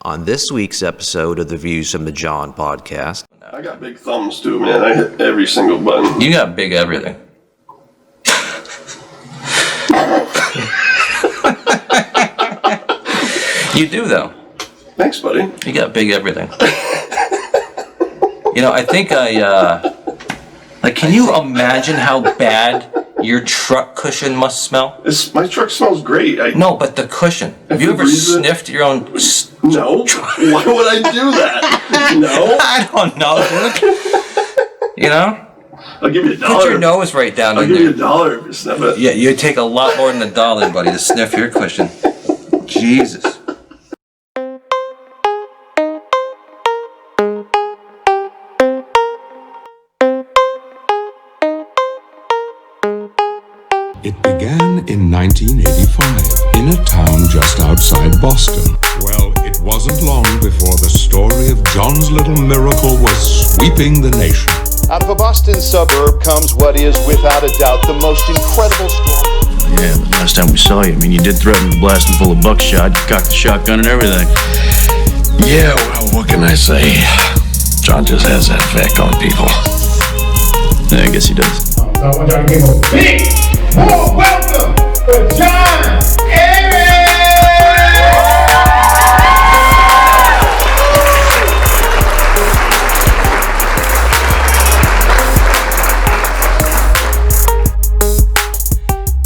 On this week's episode of the Views from the Jon podcast. I got big thumbs too, man. I hit every single button. You got big everything. You do, though. Thanks, buddy. You got big everything. You know, I think can you imagine how bad your truck cushion must smell? My truck smells great. No, but the cushion. Have you ever sniffed your own... No. Why would I do that? No. I don't know, dude. You know? I'll give you $1. Put your nose right down in there. I'll give you $1 if you sniff it. Yeah, you'd take a lot more than $1, buddy, to sniff your cushion. Jesus. It began in 1985 in a town just outside Boston. Well, it wasn't long before the story of John's little miracle was sweeping the nation. Out of a Boston suburb comes what is, without a doubt, the most incredible story. Yeah, the last time we saw you, you did threaten to blast him full of buckshot, you cocked the shotgun and everything. Yeah, well, what can I say? John just has that effect on people. Yeah, I guess he does. I want y'all to give a big warm welcome for Jon Arez!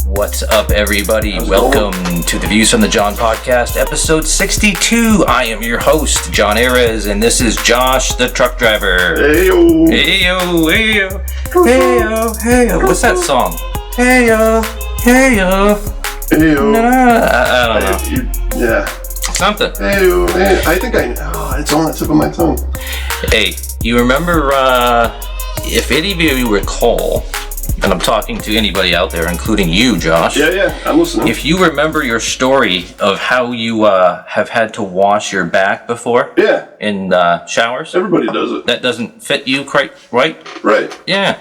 What's up, everybody? Welcome to the Views from the Jon podcast, episode 62. I am your host, Jon Arez, and this is Josh, the truck driver. Hey-yo. Hey-yo, hey-yo, hey-yo, hey-yo. What's that song? Hey-yo, hey-yo. Hey-yo. I don't know. Yeah. Something. Hey-yo. Hey. I think it's on the tip of my tongue. Hey, you remember, if any of you recall, and I'm talking to anybody out there, including you, Josh. Yeah, I'm listening. If you remember your story of how you have had to wash your back before, yeah, in showers, everybody does it. That doesn't fit you quite right. Right. Yeah.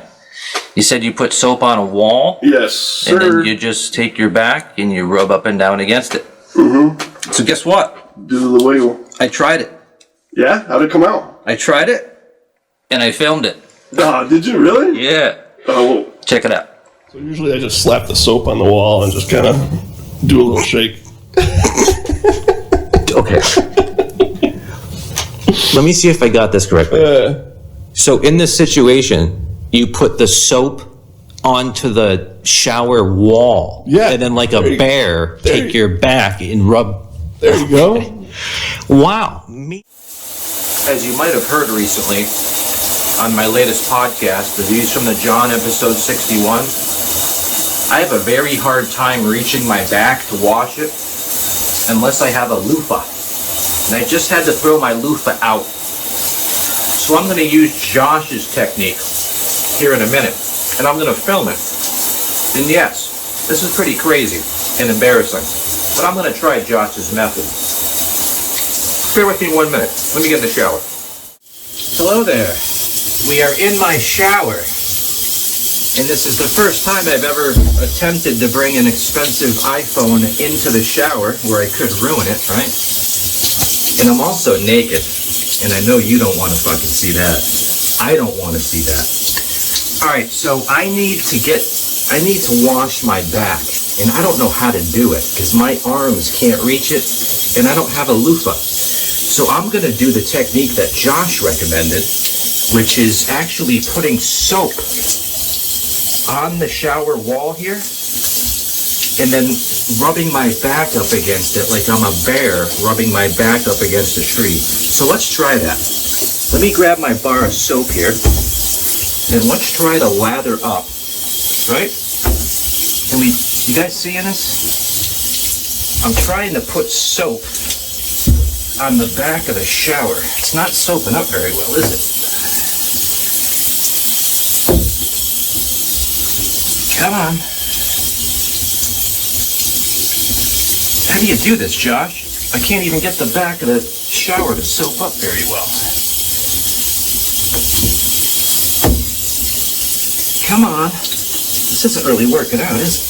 You said you put soap on a wall. Yes, sir. And then you just take your back and you rub up and down against it. Mm-hmm. So guess what? Do the wiggle. I tried it. Yeah? How'd it come out? I tried it, and I filmed it. Did you really? Yeah. Oh. Check it out. So usually I just slap the soap on the wall and just kind of do a little shake. Okay. Let me see if I got this correctly. So in this situation, you put the soap onto the shower wall. Yeah. And then like a bear, take your back and rub. There you go. Wow. As you might have heard recently, on my latest podcast, The Views from the Jon, episode 61, I have a very hard time reaching my back to wash it unless I have a loofah. And I just had to throw my loofah out. So I'm going to use Josh's technique here in a minute, and I'm going to film it. And yes, this is pretty crazy and embarrassing, but I'm going to try Josh's method. Bear with me 1 minute. Let me get in the shower. Hello there. We are in my shower, and this is the first time I've ever attempted to bring an expensive iPhone into the shower where I could ruin it, right? And I'm also naked, and I know you don't want to fucking see that. I don't want to see that. Alright, so I need to wash my back, and I don't know how to do it, because my arms can't reach it, and I don't have a loofah. So I'm going to do the technique that Josh recommended, which is actually putting soap on the shower wall here and then rubbing my back up against it like I'm a bear rubbing my back up against a tree. So let's try that. Let me grab my bar of soap here and let's try to lather up, right? You guys seeing this? I'm trying to put soap on the back of the shower. It's not soaping up very well, is it? Come on. How do you do this, Josh? I can't even get the back of the shower to soap up very well. Come on. This isn't really working out, is it?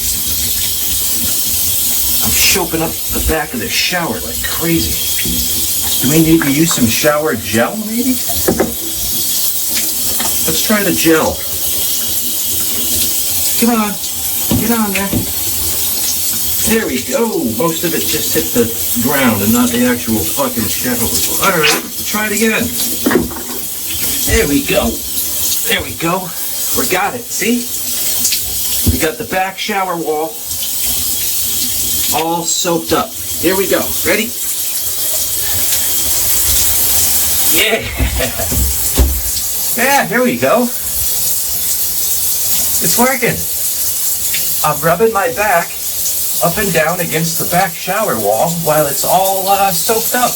I'm soaping up the back of the shower like crazy. Do we need to use some shower gel, maybe? Let's try the gel. Come on, get on there. There we go. Most of it just hit the ground and not the actual fucking shower. All right, try it again. There we go. There we go. We got it. See? We got the back shower wall all soaked up. Here we go. Ready? Yeah. Yeah, here we go. It's working. I'm rubbing my back up and down against the back shower wall while it's all soaked up.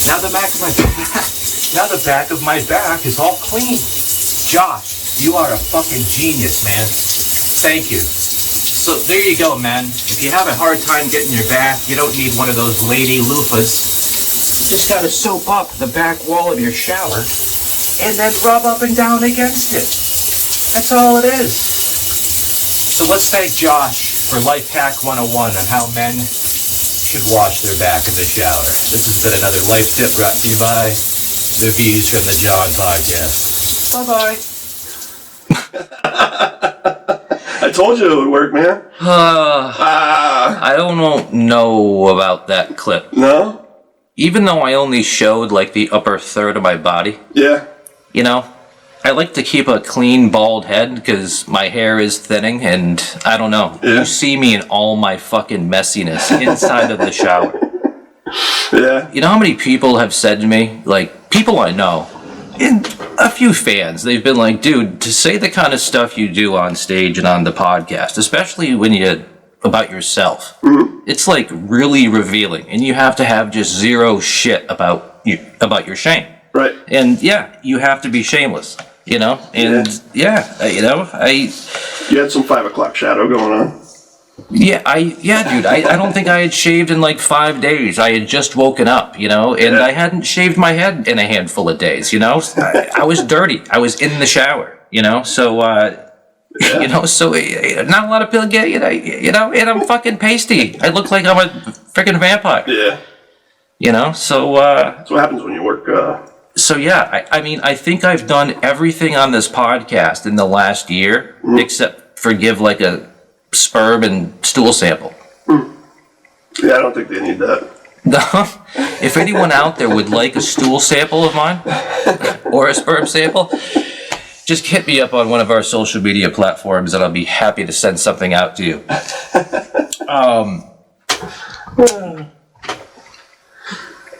Now the back of my back is all clean. Josh, you are a fucking genius, man. Thank you. So there you go, man. If you have a hard time getting your bath, you don't need one of those lady loofahs. Just gotta soap up the back wall of your shower and then rub up and down against it. That's all it is. So let's thank Josh for Life Hack 101 on how men should wash their back in the shower. This has been another life tip brought to you by the Views from the Jon podcast. Bye-bye. I told you it would work, man. I don't know about that clip. No? Even though I only showed like the upper third of my body, Yeah. you know, I like to keep a clean, bald head because my hair is thinning and I don't know. Yeah. You see me in all my fucking messiness inside of the shower. Yeah. You know how many people have said to me, like, people I know, and a few fans, they've been like, dude, to say the kind of stuff you do on stage and on the podcast, especially when you, about yourself, it's like really revealing, and you have to have just zero shit about your shame. Right. And yeah, you have to be shameless, you know? And yeah, you know, You had some 5 o'clock shadow going on. dude, I don't think I had shaved in like 5 days. I had just woken up, you know, and I hadn't shaved my head in a handful of days, you know? I was dirty. I was in the shower, you know? So, you know, so not a lot of people get, you know, and I'm fucking pasty. I look like I'm a freaking vampire. Yeah. You know, so, That's what happens when you work, so yeah, I mean, I think I've done everything on this podcast in the last year, except for give like a sperm and stool sample. Yeah, I don't think they need that. If anyone out there would like a stool sample of mine or a sperm sample, just hit me up on one of our social media platforms and I'll be happy to send something out to you.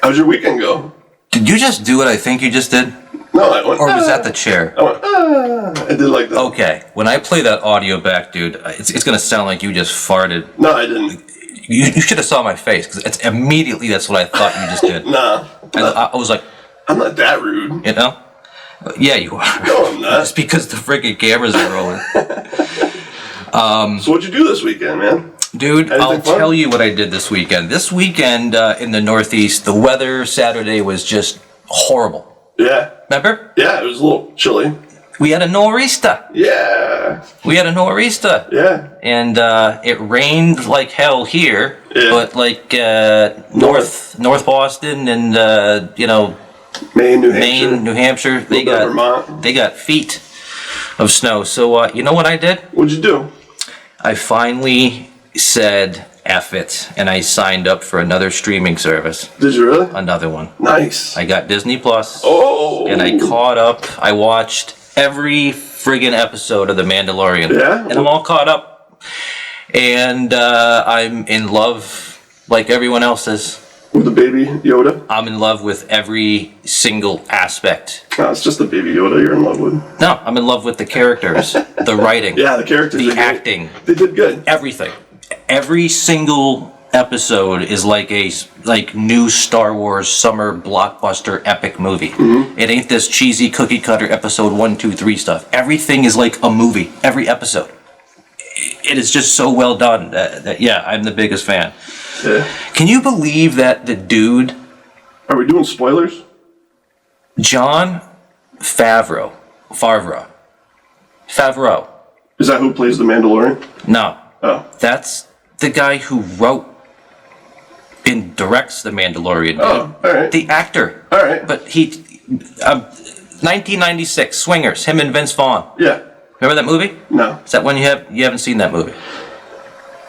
How'd your weekend go? Did you just do what I think you just did? No, I went. Or was that the chair? I went. I did like that. Okay, when I play that audio back, dude, it's gonna sound like you just farted. No, I didn't. You should have saw my face, because it's immediately that's what I thought you just did. Nah. I was like, I'm not that rude. you know? Yeah, you are. No, I'm not. It's because the freaking cameras are rolling. So what'd you do this weekend, man? Dude, Anything I'll fun? tell you what I did this weekend. This weekend in the Northeast, the weather Saturday was just horrible. Yeah. Remember? Yeah, it was a little chilly. We had a nor'easter. Yeah. Yeah. And it rained like hell here, Yeah. but like North Boston and you know, Maine, New Hampshire. Maine, New Hampshire, they bit of got Vermont. they got feet of snow. So you know what I did? What'd you do? I finally said F it, and I signed up for another streaming service. Did you really? Another one. Nice. I got Disney Plus. Oh. And I caught up. I watched every friggin' episode of The Mandalorian. Yeah? And I'm all caught up. And I'm in love, like everyone else is. With the baby Yoda? I'm in love with every single aspect. No, it's just the baby Yoda you're in love with. No, I'm in love with the characters, the writing, Yeah, the characters. the they did- acting, They did good. everything. Every single episode is like a new Star Wars summer blockbuster epic movie. It ain't this cheesy cookie cutter episode 1, 2, 3 stuff. Everything is like a movie. Every episode. It is just so well done that yeah, I'm the biggest fan. Yeah. Can you believe that the dude, Are we doing spoilers? Jon Favreau. Is that who plays the Mandalorian? No, Oh. that's the guy who wrote and directs The Mandalorian. Oh, all right. The actor. All right. But 1996, Swingers, him and Vince Vaughn. Yeah. Remember that movie? No. Is that one you haven't seen that movie?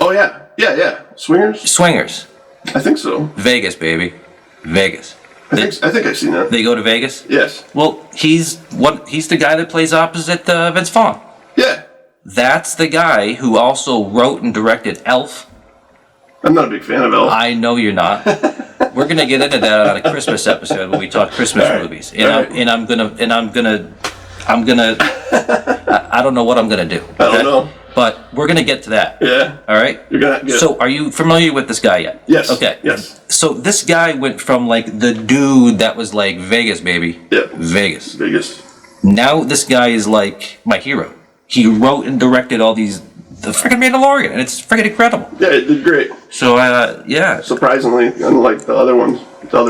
Oh, yeah. Yeah. Swingers? Swingers. I think so. Vegas, baby. Vegas. I think I've seen that. They go to Vegas? Yes. Well, he's the guy that plays opposite Vince Vaughn. Yeah. That's the guy who also wrote and directed Elf. I'm not a big fan of Elf. I know you're not. We're gonna get into that on a Christmas episode when we talk Christmas movies, and I'm gonna. I don't know what I'm gonna do. I don't know. But we're gonna get to that. Yeah. All right. You're gonna get. So, are you familiar with this guy yet? Yes. Okay. Yes. So this guy went from like the dude that was like Vegas, baby. Yeah. Vegas. Now this guy is like my hero. He wrote and directed all the freaking Mandalorian, and it's freaking incredible. Yeah, it did great. So, yeah. Surprisingly, unlike the other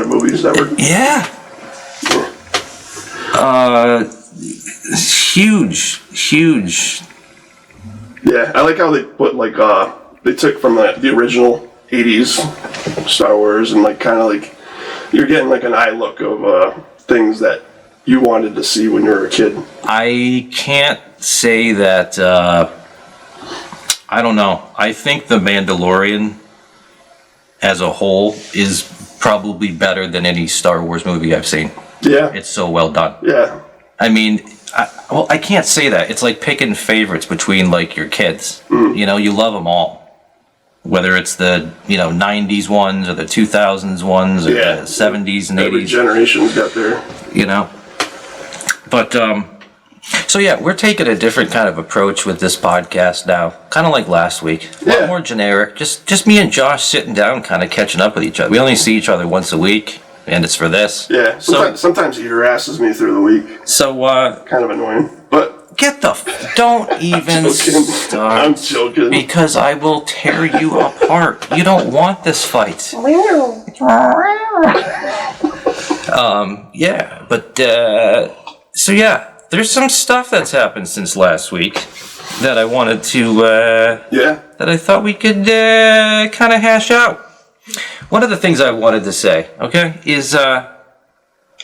movies that were. Yeah. Huge. Yeah, I like how they put they took from the original '80s Star Wars and kind of you're getting an eye look of things that you wanted to see when you were a kid. I can't say that. I don't know. I think The Mandalorian as a whole is probably better than any Star Wars movie I've seen. Yeah. It's so well done. Yeah. I mean, I can't say that. It's like picking favorites between your kids. Mm. You know, you love them all. Whether it's the 90s ones or the 2000s ones or the 70s and 80s. Every generation's got their. But so yeah, we're taking a different kind of approach with this podcast now, kind of like last week. A lot more generic. Just me and Josh sitting down, kind of catching up with each other. We only see each other once a week, and it's for this. Yeah. Sometimes he harasses me through the week. So kind of annoying, but. Don't even start. I'm joking. Because I will tear you apart. You don't want this fight. Yeah, but so yeah, there's some stuff that's happened since last week that I wanted to that I thought we could kind of hash out. One of the things I wanted to say, okay, is I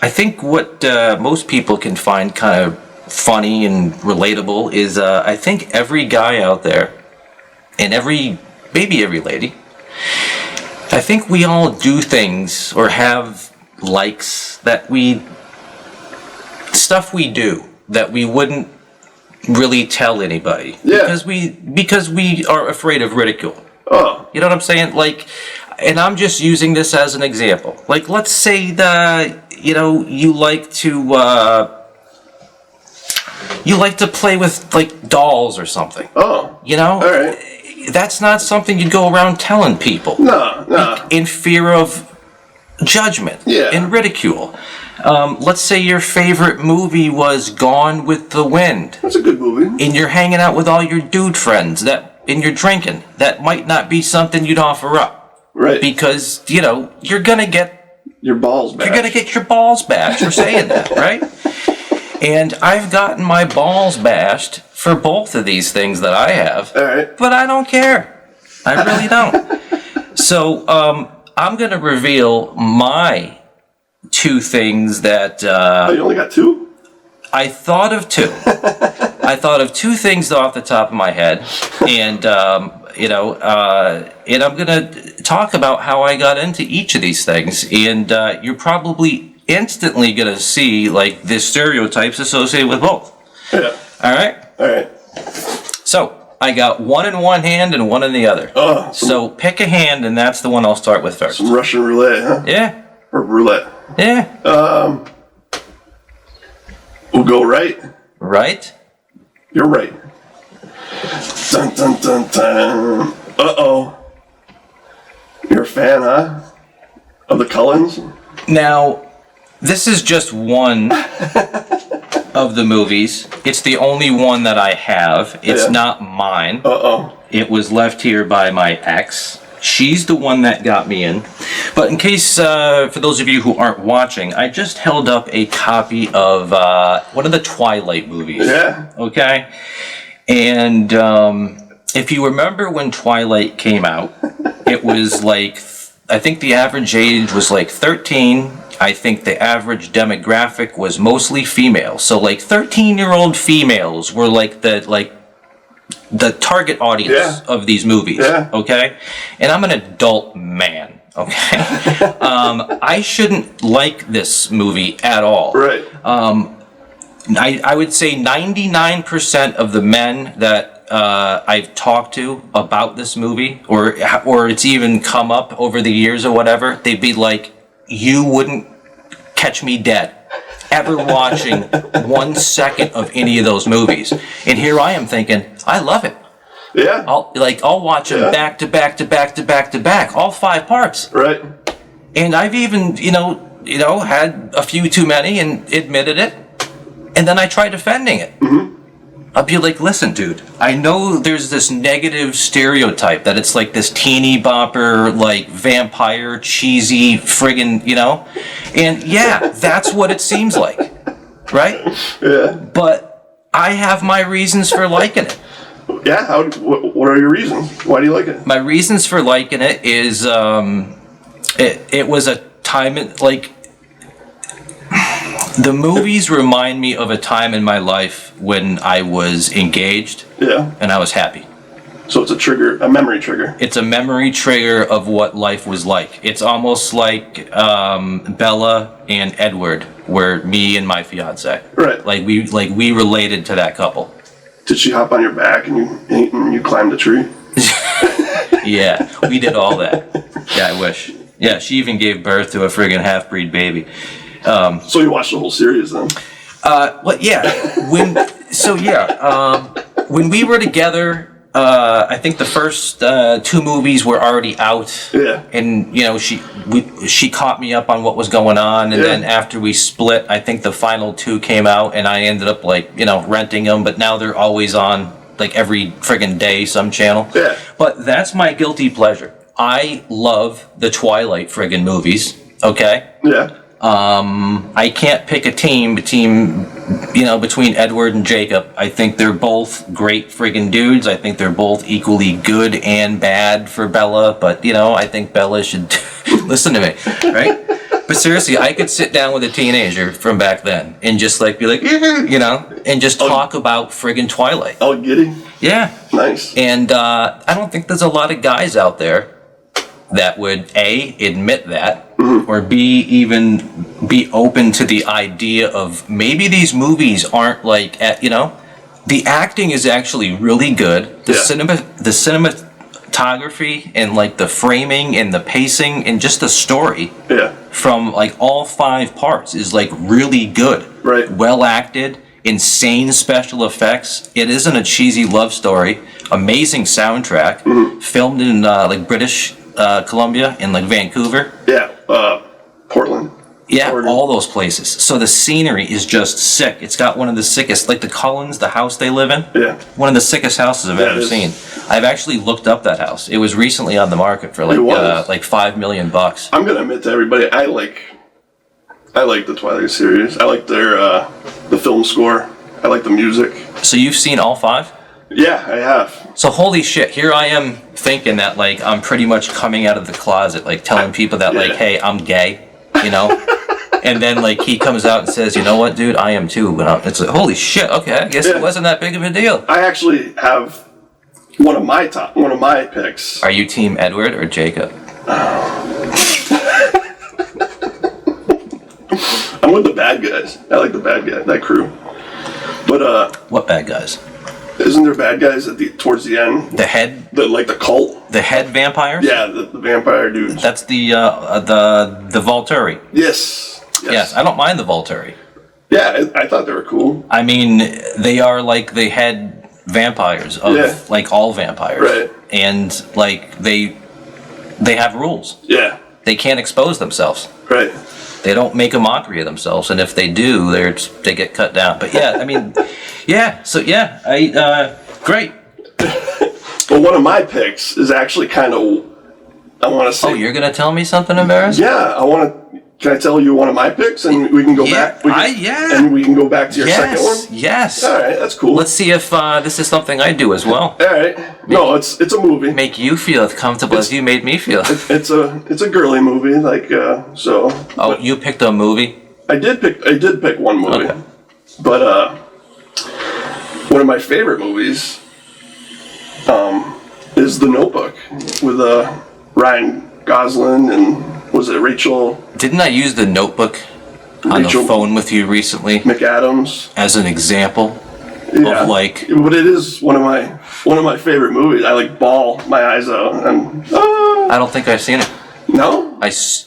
think what most people can find kind of funny and relatable is I think every guy out there and maybe every lady, I think we all do things or have likes that stuff we do that we wouldn't really tell anybody because we are afraid of ridicule. Oh. You know what I'm saying? And I'm just using this as an example. Let's say you like to play with dolls or something. Oh. All right. That's not something you'd go around telling people. No. In fear of judgment and ridicule. Let's say your favorite movie was Gone with the Wind. That's a good movie. And you're hanging out with all your dude friends and you're drinking. That might not be something you'd offer up. Right. Because, you're going to get your balls bashed. You're going to get your balls bashed for saying that, right? And I've gotten my balls bashed for both of these things that I have. All right. But I don't care. I really don't. So, I'm going to reveal my two things that... oh, you only got two? I thought of two. I thought of two things off the top of my head. And, and I'm going to talk about how I got into each of these things. And you're probably instantly going to see, the stereotypes associated with both. Yeah. All right? All right. So, I got one in one hand and one in the other. Oh. So, pick a hand, and that's the one I'll start with first. Some Russian roulette, huh? Yeah. Or roulette. Yeah. We'll go right. Right? You're right. Dun, dun, dun, dun. Uh-oh. You're a fan, huh? Of the Cullens? Now, this is just one of the movies. It's the only one that I have. It's not mine. Uh-oh. It was left here by my ex. She's the one that got me in. But in case, for those of you who aren't watching, I just held up a copy of one of the Twilight movies. Yeah. Okay? And if you remember when Twilight came out, it was I think the average age was like 13. I think the average demographic was mostly female. So like 13-year-old females were like the target audience of these movies. Yeah. Okay? And I'm an adult man. Okay? I shouldn't like this movie at all. Right. I would say 99% of the men that I've talked to about this movie, or it's even come up over the years or whatever, they'd be like, you wouldn't catch me dead ever watching 1 second of any of those movies. And here I am thinking, I love it. Yeah. I'll watch them back to back to back to back to back, all 5 parts. Right. And I've even, had a few too many and admitted it. And then I try defending it. Mm-hmm. I'll be like, listen, dude, I know there's this negative stereotype that it's like this teeny bopper, like vampire, cheesy, friggin', and yeah, that's what it seems like, right? Yeah. But I have my reasons for liking it. Yeah, what are your reasons? Why do you like it? My reasons for liking it is, it was a time, the movies remind me of a time in my life when I was engaged. Yeah. And I was happy. So it's a memory trigger. It's a memory trigger of what life was like. It's almost like Bella and Edward were me and my fiance. Right. Like we related to that couple. Did she hop on your back and you climbed a tree? Yeah, we did all that. Yeah, I wish. Yeah, she even gave birth to a friggin' half-breed baby. So you watched the whole series then? When we were together, I think the first 2 movies were already out. Yeah. And she caught me up on what was going on, and then after we split, I think the final 2 came out, and I ended up renting them. But now they're always on like every friggin' day, some channel. Yeah. But that's my guilty pleasure. I love the Twilight friggin' movies. Okay. Yeah. I can't pick a team between Edward and Jacob. I think they're both great friggin' dudes. I think they're both equally good and bad for Bella, but I think Bella should listen to me, right? But seriously, I could sit down with a teenager from back then and just be like, and just talk about friggin' Twilight. Oh, giddy? Yeah. Nice. And I don't think there's a lot of guys out there that would A, admit that, or B, even be open to the idea of maybe these movies aren't the acting is actually really good. The cinematography and the framing and the pacing and just the story from all 5 parts is really good. Right. Well acted, insane special effects. It isn't a cheesy love story. Amazing soundtrack. Filmed in British Columbia in Vancouver. Yeah, Portland. Yeah, Oregon. all those places. So the scenery is just sick. It's got one of the sickest, the Cullens, the house they live in. Yeah. One of the sickest houses I've ever seen. I've actually looked up that house. It was recently on the market for $5 million. I'm gonna admit to everybody, I like the Twilight series. I like their the film score. I like the music. So you've seen all 5? Yeah, I have. So holy shit, here I am thinking that I'm pretty much coming out of the closet, telling people that hey, I'm gay, and then he comes out and says, you know what, dude, I am too. But it's holy shit, okay, I guess it wasn't that big of a deal. I actually have one of my picks. Are you team Edward or Jacob? I'm with the bad guys. I like the bad guy, that crew. But what bad guys? Isn't there bad guys towards the end? The cult. The head vampires? Yeah, the vampire dudes. That's the Volturi. Yes. Yes, I don't mind the Volturi. Yeah, I thought they were cool. I mean, they are the head vampires of all vampires. Right. And they have rules. Yeah. They can't expose themselves. Right. They don't make a mockery of themselves, and if they do, they get cut down. But yeah, I mean, great. Well, one of my picks is actually kind of, I want to say. Oh, you're gonna tell me something embarrassing? Yeah, I want to. can I tell you one of my picks and we can go back? And we can go back to your second one? Yes. All right, that's cool. Let's see if this is something I do as well. All right. No, it's a movie. Make you feel as comfortable as you made me feel. It's a girly movie, like so. Oh, you picked a movie? I did pick one movie, Okay. but one of my favorite movies is The Notebook with Ryan Gosling and was it Rachel Didn't I use The Notebook on the phone with you recently McAdams as an example yeah. of like? But it is one of my favorite movies. I like bawl my eyes out and I don't think I've seen it. no.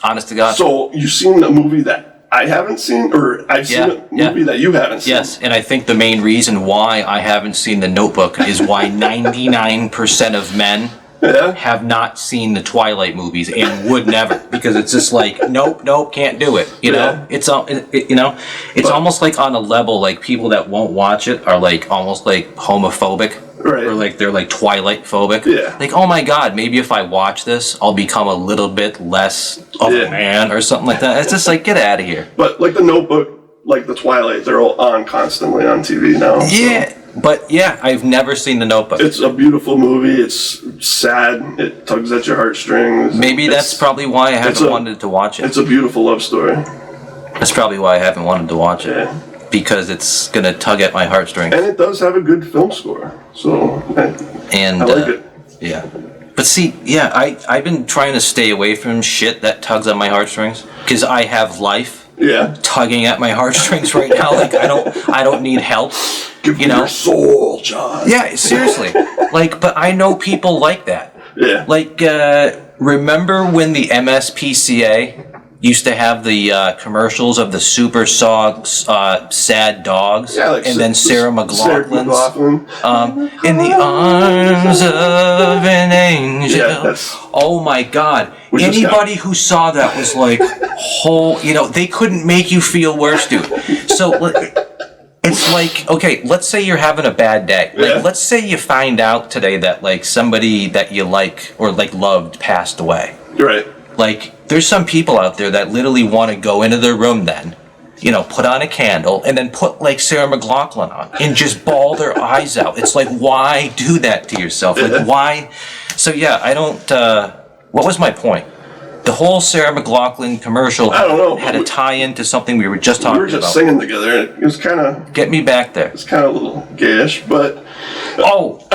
Honest to God. So you've seen a movie that I haven't seen, or I've seen a movie that you haven't seen. Yes, and I think the main reason why I haven't seen The Notebook is why 99% of men have not seen the Twilight movies and would never, because it's just like nope, can't do it. You know, it's almost like on a level like people that won't watch it are like almost like homophobic. Right. Or like they're like Twilight phobic. Yeah. Like, oh my God, maybe if I watch this, I'll become a little bit less of a man or something like that. It's just like, get out of here. But like The Notebook, like the Twilight, they're all on constantly on TV now. Yeah. So. But yeah, I've never seen The Notebook. It's a beautiful movie. It's sad. It tugs at your heartstrings. Maybe that's probably why I haven't wanted to watch it. It's a beautiful love story. That's probably why I haven't wanted to watch it. Yeah. Because it's going to tug at my heartstrings. And it does have a good film score. So, I like it. Yeah. But see, I've been trying to stay away from shit that tugs on my heartstrings. Because I have life tugging at my heartstrings right now. Like, I don't need help. Give me your soul, John. Yeah, seriously. But I know people like that. Yeah. Like, remember when the MSPCA used to have the commercials of the super sad dogs, and then Sarah McLachlan's in the arms of an angel. Yeah, oh my God! Anybody who saw that was like, they couldn't make you feel worse, dude. So it's like, okay, let's say you're having a bad day. Like, let's say you find out today that like somebody that you like or like loved passed away. Right. Like, there's some people out there that literally want to go into their room then, put on a candle and then put like Sarah McLachlan on and just bawl their eyes out. It's like, why do that to yourself? Like, why? So yeah, I don't, what was my point? The whole Sarah McLachlan commercial I don't know. had a tie-in to something we were just talking about. We were just singing together. It was kind of... Get me back there. It's kind of a little gayish, but... Oh!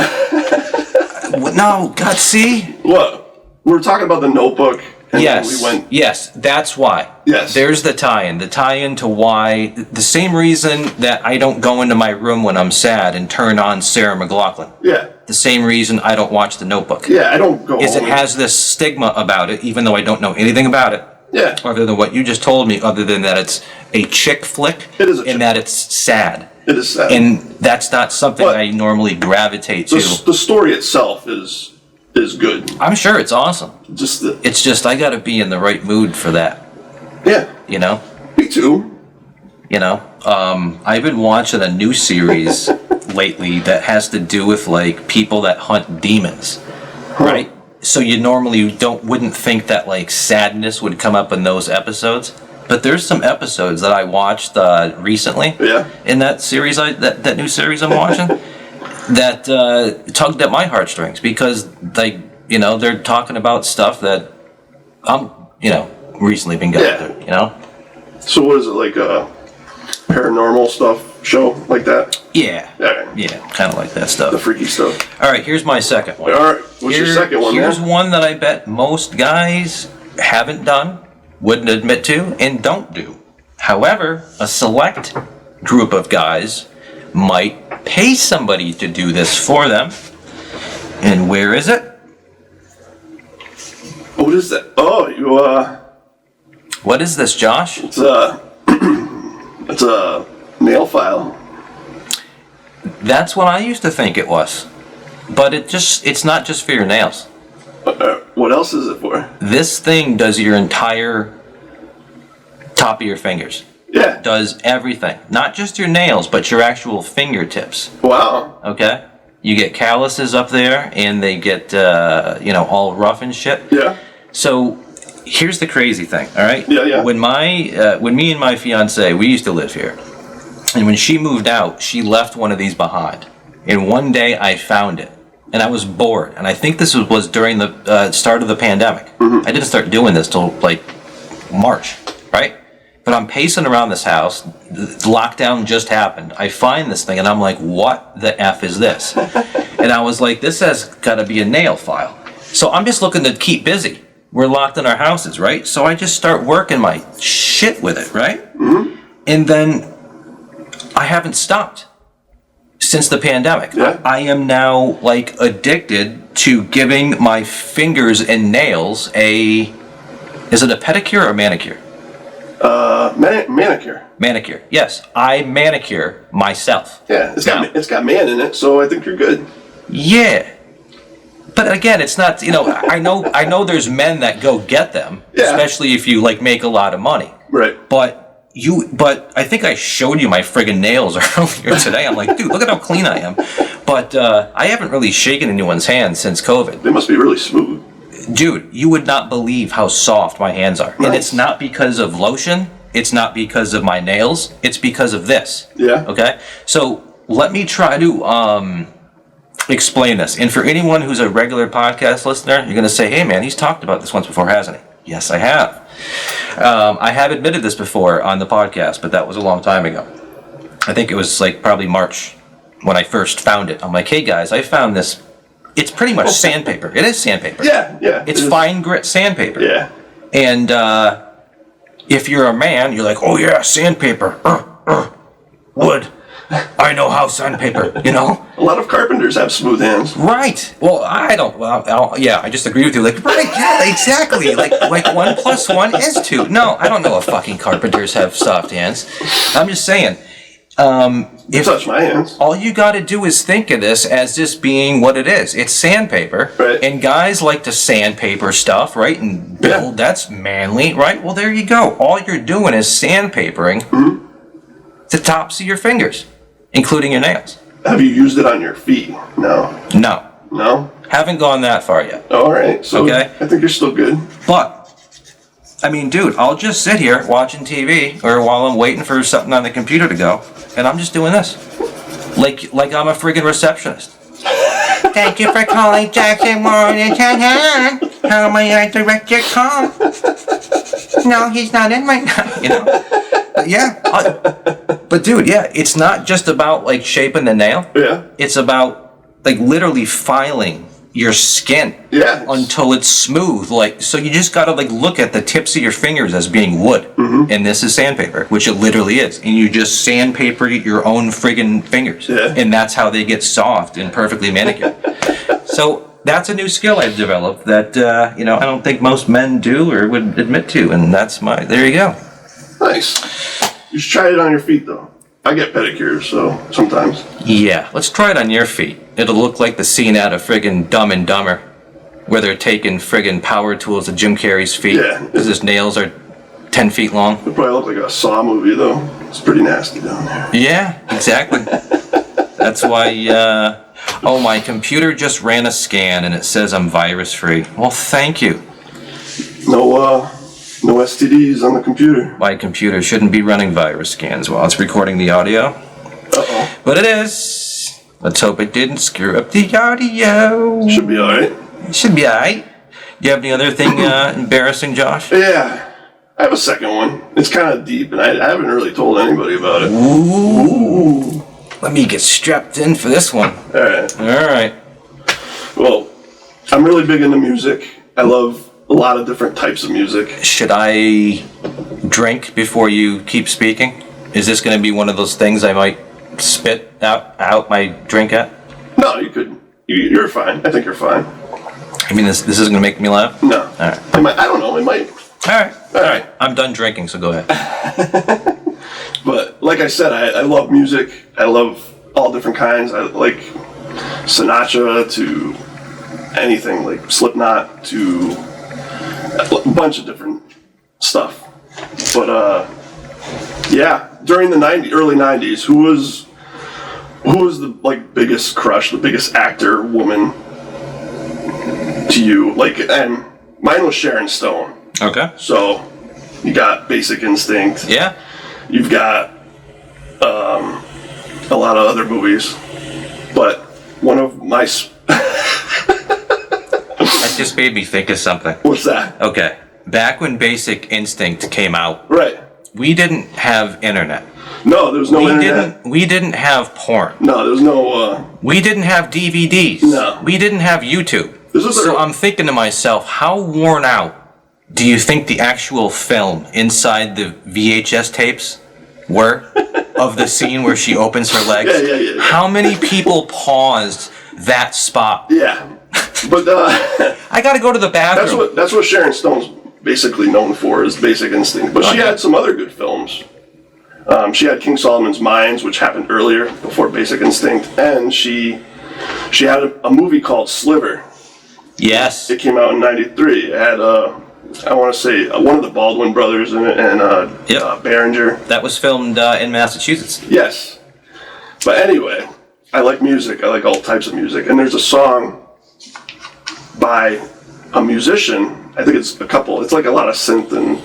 No, God, see? What? We were talking about The Notebook. And yes, yes, that's why. Yes. There's the tie-in. The tie-in to why, the same reason that I don't go into my room when I'm sad and turn on Sarah McLachlan. Yeah. The same reason I don't watch The Notebook. Yeah, I don't go Is it has this stigma about it, even though I don't know anything about it. Yeah. Other than what you just told me, other than that it's a chick flick. It is a chick and that it's sad. It is sad. And that's not something I normally gravitate to. The story itself is good. I'm sure it's awesome. It's just I got to be in the right mood for that. Yeah. Me too. I've been watching a new series lately that has to do with like people that hunt demons, right? So you normally wouldn't think that like sadness would come up in those episodes, but there's some episodes that I watched recently. Yeah. In that series, that new series I'm watching. That tugged at my heartstrings because they're talking about stuff that I'm recently been going through. So what is it, like a paranormal stuff show like that? Yeah, kind of like that stuff. The freaky stuff. All right, here's my second one. All right, what's your second one? Here's one that I bet most guys haven't done, wouldn't admit to, and don't do. However, a select group of guys might pay somebody to do this for them. And where is it? What is that? Oh, What is this, Josh? It's a nail file. That's what I used to think it was. But it's not just for your nails. What else is it for? This thing does your entire top of your fingers. Yeah. Does everything. Not just your nails, but your actual fingertips. Wow. Okay? You get calluses up there, and they get, all rough and shit. Yeah. So, here's the crazy thing, all right? Yeah. When me and my fiance, we used to live here, and when she moved out, she left one of these behind. And one day I found it, and I was bored. And I think this was during the start of the pandemic. I didn't start doing this till like March, right? But I'm pacing around this house. Lockdown just happened. I find this thing, and I'm like, what the F is this? And I was like, this has got to be a nail file. So I'm just looking to keep busy. We're locked in our houses, right? So I just start working my shit with it, right? And then I haven't stopped since the pandemic. Yeah. I am now like addicted to giving my fingers and nails is it a pedicure or manicure? Manicure. Manicure. Yes, I manicure myself. Yeah, it's got man in it, so I think you're good. Yeah. But again, it's not, I know there's men that go get them, especially if you like make a lot of money. Right. But I think I showed you my friggin' nails earlier today. I'm like, dude, look at how clean I am. But I haven't really shaken anyone's hand since COVID. They must be really smooth. Dude, you would not believe how soft my hands are. Nice. And it's not because of lotion. It's not because of my nails. It's because of this. Yeah. Okay? So let me try to explain this. And for anyone who's a regular podcast listener, you're going to say, hey, man, he's talked about this once before, hasn't he? Yes, I have. I have admitted this before on the podcast, but that was a long time ago. I think it was like probably March when I first found it. I'm like, hey, guys, I found this. It's pretty much sandpaper. It is sandpaper. Yeah. It's fine grit sandpaper. Yeah. And if you're a man, you're like, oh, yeah, sandpaper. Wood. I know how sandpaper, A lot of carpenters have smooth hands. Right. Well, I don't. Well, yeah, I just agree with you. Like, right, yeah, exactly. Like 1 + 1 is 2. No, I don't know if fucking carpenters have soft hands. I'm just saying. You touch my hands. All you got to do is think of this as just being what it is. It's sandpaper. Right. And guys like to sandpaper stuff, right? And build. That's manly, right? Well, there you go. All you're doing is sandpapering the tops of your fingers, including your nails. Have you used it on your feet? No. No? Haven't gone that far yet. All right. So Okay. I think you're still good. But, I mean, dude, I'll just sit here watching TV or while I'm waiting for something on the computer to go, and I'm just doing this. Like I'm a friggin' receptionist. Thank you for calling Jackson Warren. How may I direct your call? No, he's not in right now, But yeah. But dude, yeah, it's not just about like shaping the nail. Yeah. It's about like literally filing your skin until it's smooth. Like, so you just gotta like look at the tips of your fingers as being wood, and this is sandpaper, which it literally is. And you just sandpaper your own friggin' fingers, and that's how they get soft and perfectly manicured. So that's a new skill I've developed that I don't think most men do or would admit to, and there you go. Nice. You should try it on your feet though. I get pedicures, so sometimes. Yeah, let's try it on your feet. It'll look like the scene out of friggin' Dumb and Dumber, where they're taking friggin' power tools to Jim Carrey's feet. Yeah. Because his nails are 10 feet long. It probably look like a Saw movie though. It's pretty nasty down there. Yeah, exactly. That's why, my computer just ran a scan and it says I'm virus free. Well, thank you. No STDs on the computer. My computer shouldn't be running virus scans while it's recording the audio. Uh-oh. But it is. Let's hope it didn't screw up the audio. Should be alright. Should be alright. Do you have any other thing embarrassing, Josh? Yeah. I have a second one. It's kind of deep, and I haven't really told anybody about it. Ooh. Let me get strapped in for this one. Alright. Well, I'm really big into music. I love a lot of different types of music. Should I drink before you keep speaking? Is this going to be one of those things I might spit out my drink at? No, you could. You're fine. I think you're fine. I mean, this isn't going to make me laugh? No. All right. I don't know. It might. All right. I'm done drinking, so go ahead. But like I said, I love music. I love all different kinds. I like Sinatra to anything, like Slipknot to a bunch of different stuff. But during the early 90s, who was the like biggest crush, the biggest actor woman to you? Like, and mine was Sharon Stone. Okay. So you got Basic Instinct. Yeah. You've got a lot of other movies, but one of my That just made me think of something. what's that? Okay. Back when Basic Instinct came out, Right. we didn't have internet. No, there was no internet. We didn't have porn. No, there was no. We didn't have DVDs. No. We didn't have YouTube. This is So the- I'm thinking to myself, how worn out do you think the actual film inside the VHS tapes were of the scene where she opens her legs? Yeah. How many people paused that spot? Yeah, but I gotta go to the bathroom. that's what Sharon Stone's basically known for, is Basic Instinct. But she had some other good films. She had King Solomon's Mines, which happened earlier before Basic Instinct, and she had a movie called Sliver. Yes. It came out in '93. It had I want to say one of the Baldwin brothers in it, and Berenger. That was filmed in Massachusetts. Yes. But anyway, I like music. I like all types of music. And there's a song by a musician. I think it's a couple. It's like a lot of synth, and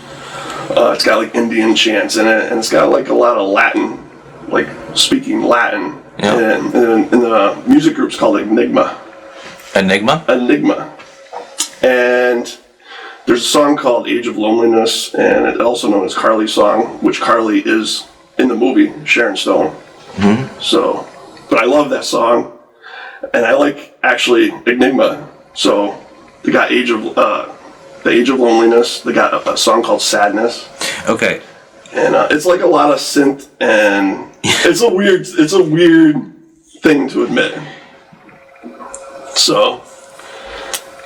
it's got like Indian chants in it, and it's got like a lot of Latin, like speaking Latin. Yeah. And the music group's called Enigma. Enigma? And there's a song called Age of Loneliness, and it's also known as Carly's Song, which Carly is in the movie Sharon Stone. Mm-hmm. So, but I love that song, and I like actually Enigma. So they got the Age of Loneliness. They got a song called Sadness. Okay. And it's like a lot of synth, and it's a weird thing to admit. So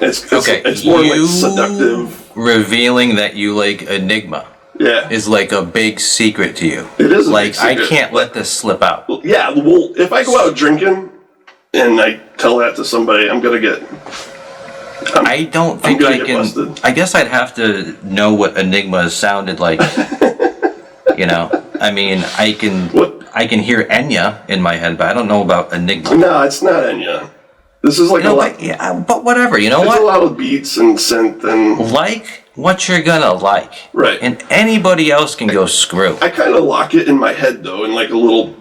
it's more like seductive. Revealing that you like Enigma Yeah, is like a big secret to you. it is a Like, big secret. I can't let this slip out. Yeah, well, if I go out drinking and I tell that to somebody, I'm gonna get. I don't think gonna I get can. busted. I guess I'd have to know what Enigma sounded like. You know, I mean, I can hear Enya in my head, but I don't know about Enigma. No, it's not Enya. This is like You know, a lot. but, yeah, but whatever. You know It's what? a lot of beats and synth and. Like what you're gonna like. Right. And anybody else can go screw. I kind of lock it in my head though, in like a little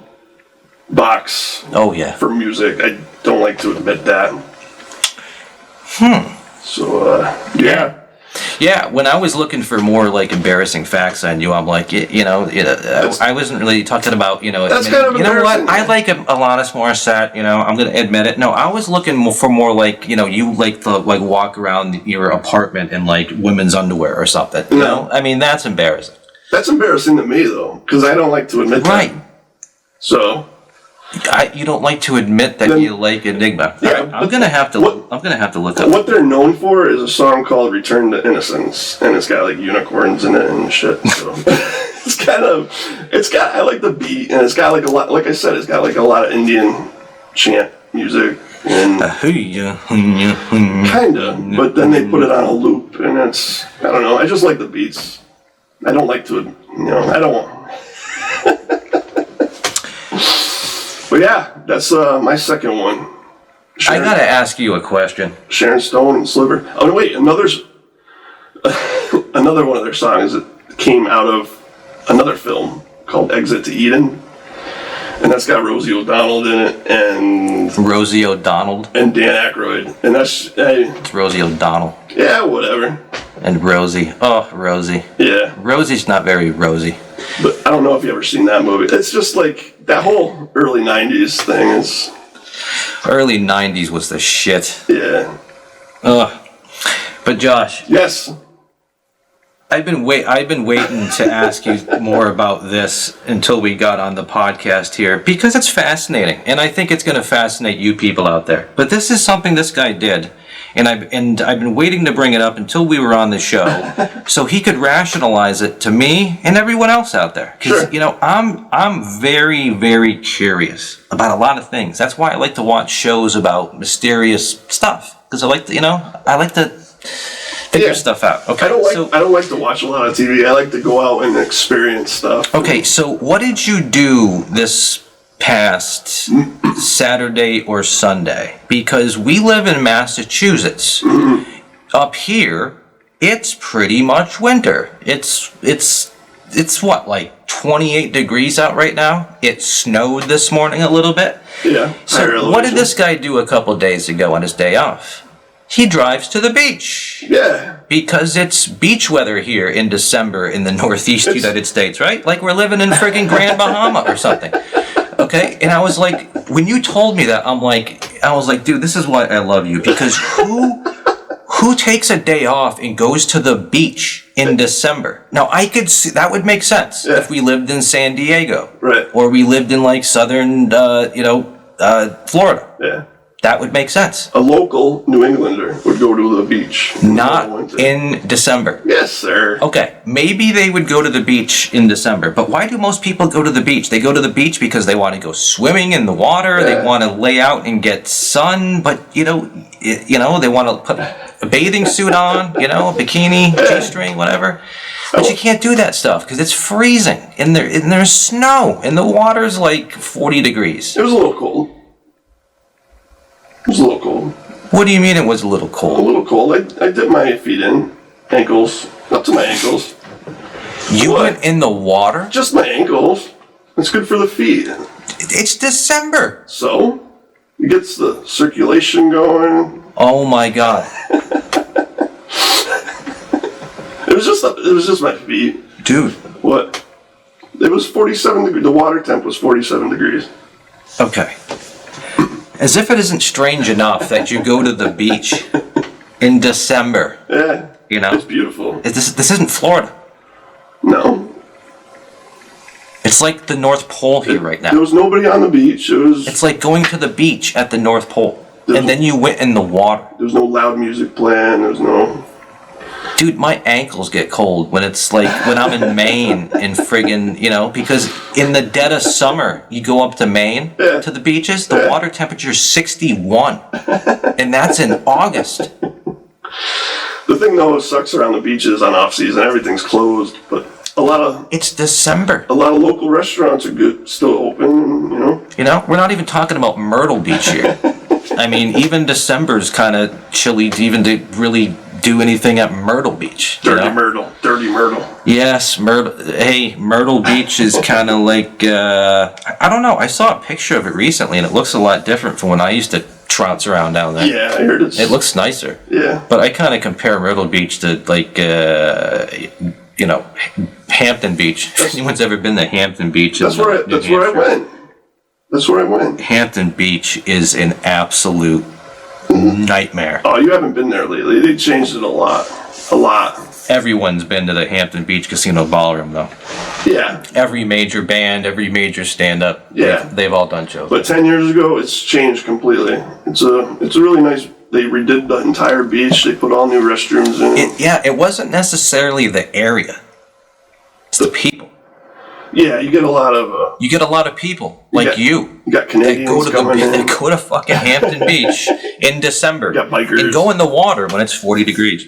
box Oh yeah. for music. I don't like to admit that. So yeah. Yeah, when I was looking for more like embarrassing facts on you, I'm like, I wasn't really talking about, That's kind of you know what? embarrassing. I like Alanis Morissette, I'm gonna admit it. No, I was looking for more like, you like to like walk around your apartment in like women's underwear or something. You know? I mean, that's embarrassing. That's embarrassing to me though, because I don't like to admit Right. that. So You don't like to admit that Then- you like Enigma. Yeah, All right, I'm gonna have to look up. what they're known for is a song called "Return to Innocence," and it's got like unicorns in it and shit. So I like the beat, and it's got like a lot. Like I said, it's got like a lot of Indian chant music and kinda. But then they put it on a loop, and I don't know. I just like the beats. I don't like to, I don't want. But yeah, that's my second one. I gotta ask you a question. Sharon Stone and Sliver. Oh wait, another one of their songs that came out of another film called Exit to Eden, and that's got Rosie O'Donnell in it and Rosie O'Donnell. Dan Aykroyd, and that's It's Rosie O'Donnell. yeah, whatever. And Rosie. Oh, Rosie. Yeah, Rosie's not very rosy. but I don't know if you ever seen that movie. It's just like that whole early '90s thing is Early 90s was the shit. yeah. Ugh. But Josh, Yes. I've been waiting to ask you more about this until we got on the podcast here because it's fascinating, and I think it's going to fascinate you people out there. But this is something this guy did, and I've been waiting to bring it up until we were on the show, so he could rationalize it to me and everyone else out there. Because Sure. I'm very, very curious about a lot of things. That's why I like to watch shows about mysterious stuff because I like to figure stuff out. Okay. I don't like to watch a lot of TV. I like to go out and experience stuff. Okay, so what did you do this past Saturday or Sunday? Because we live in Massachusetts. Up here, it's pretty much winter. It's what, like 28 degrees out right now? It snowed this morning a little bit. Yeah. So what did this guy do a couple days ago on his day off? He drives to the beach. Yeah. Because it's beach weather here in December in the Northeast United States, right? Like we're living in friggin' Grand Bahama or something. Okay? And I was like, when you told me that, I was like, dude, this is why I love you. Because who takes a day off and goes to the beach in December? Now, I could see, that would make sense if we lived in San Diego. Right. Or we lived in like southern, Florida. Yeah. That would make sense. A local New Englander would go to the beach. Not in December. Yes, sir. Okay, maybe they would go to the beach in December, but why do most people go to the beach? They go to the beach because they want to go swimming in the water, they want to lay out and get sun, but they want to put a bathing suit on, a bikini, G-string, whatever. But you can't do that stuff because it's freezing and there's snow and the water's like 40 degrees. It was a little cold. It was a little cold. What do you mean it was a little A cold? little cold. I dipped my feet in, ankles, up to my ankles. You went in the water? Just my ankles. It's good for the feet. It's December. So, it gets the circulation going. Oh my God. It was just my feet. Dude. What? It was 47 degrees. The water temp was 47 degrees. Okay. As if it isn't strange enough that you go to the beach in December. Yeah. It's beautiful. This isn't Florida. No. It's like the North Pole here right now. There was nobody on the beach. It's like going to the beach at the North Pole. And then you went in the water. There was no loud music playing. There was no... Dude, my ankles get cold when it's like when I'm in Maine and friggin', because in the dead of summer, you go up to Maine to the beaches, the water temperature is 61. And that's in August. The thing though, it sucks around the beaches on off season. Everything's closed, but it's December. A lot of local restaurants are still open, we're not even talking about Myrtle Beach here. I mean, even December's kind of chilly even to really do anything at Myrtle Beach. Dirty Myrtle. Yes, Myrtle. Hey, Myrtle Beach is kind of like, I don't know. I saw a picture of it recently and it looks a lot different from when I used to trounce around down there. Yeah, I heard it. It looks nicer. Yeah. But I kind of compare Myrtle Beach to like, Hampton Beach. If anyone's ever been to Hampton Beach? That's where I went. Hampton Beach is an absolute nightmare. Oh, you haven't been there lately. They changed it a lot. Everyone's been to the Hampton Beach Casino Ballroom, though. Yeah. Every major band, every major stand-up, they've all done shows. But 10 years ago, it's changed completely. It's a really nice. They redid the entire beach. They put all new restrooms in. It wasn't necessarily the area. It's the people. Yeah, you get a lot of people like you. You got Canadians that go to fucking Hampton Beach in December. You got bikers. And go in the water when it's 40 degrees.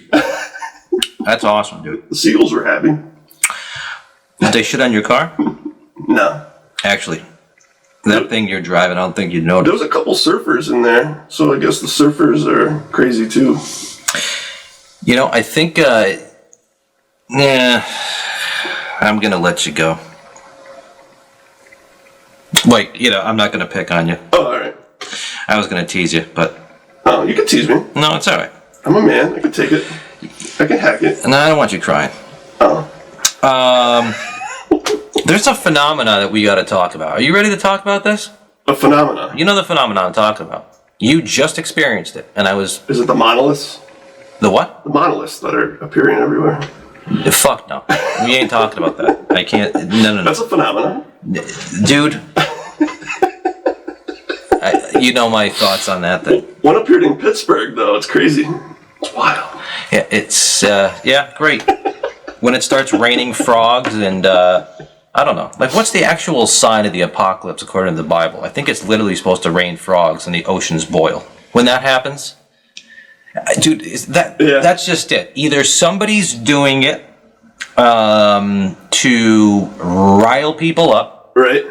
That's awesome, dude. The seagulls were happy. Did they shit on your car? No. Actually, that thing you're driving, I don't think you'd notice. There was a couple surfers in there, so I guess the surfers are crazy too. I think, I'm gonna let you go. Wait, I'm not gonna pick on you. Oh, alright. I was gonna tease you, but... Oh, you can tease me. No, it's alright. I'm a man, I can take it. I can hack it. No, I don't want you crying. Oh. There's a phenomena that we gotta talk about. Are you ready to talk about this? A phenomena? You know the phenomena I'm talking about. You just experienced it, and I was... Is it the monoliths? The what? The monoliths that are appearing everywhere. Fuck no. We ain't talking about that. I can't... No. That's a phenomenon. Dude. You know my thoughts on that thing. One appeared in Pittsburgh, though. It's crazy. It's wild. Yeah, it's... great. When it starts raining frogs and... I don't know. Like, what's the actual sign of the apocalypse according to the Bible? I think it's literally supposed to rain frogs and the oceans boil. When that happens... Dude, that's just it. Either somebody's doing it to rile people up, right?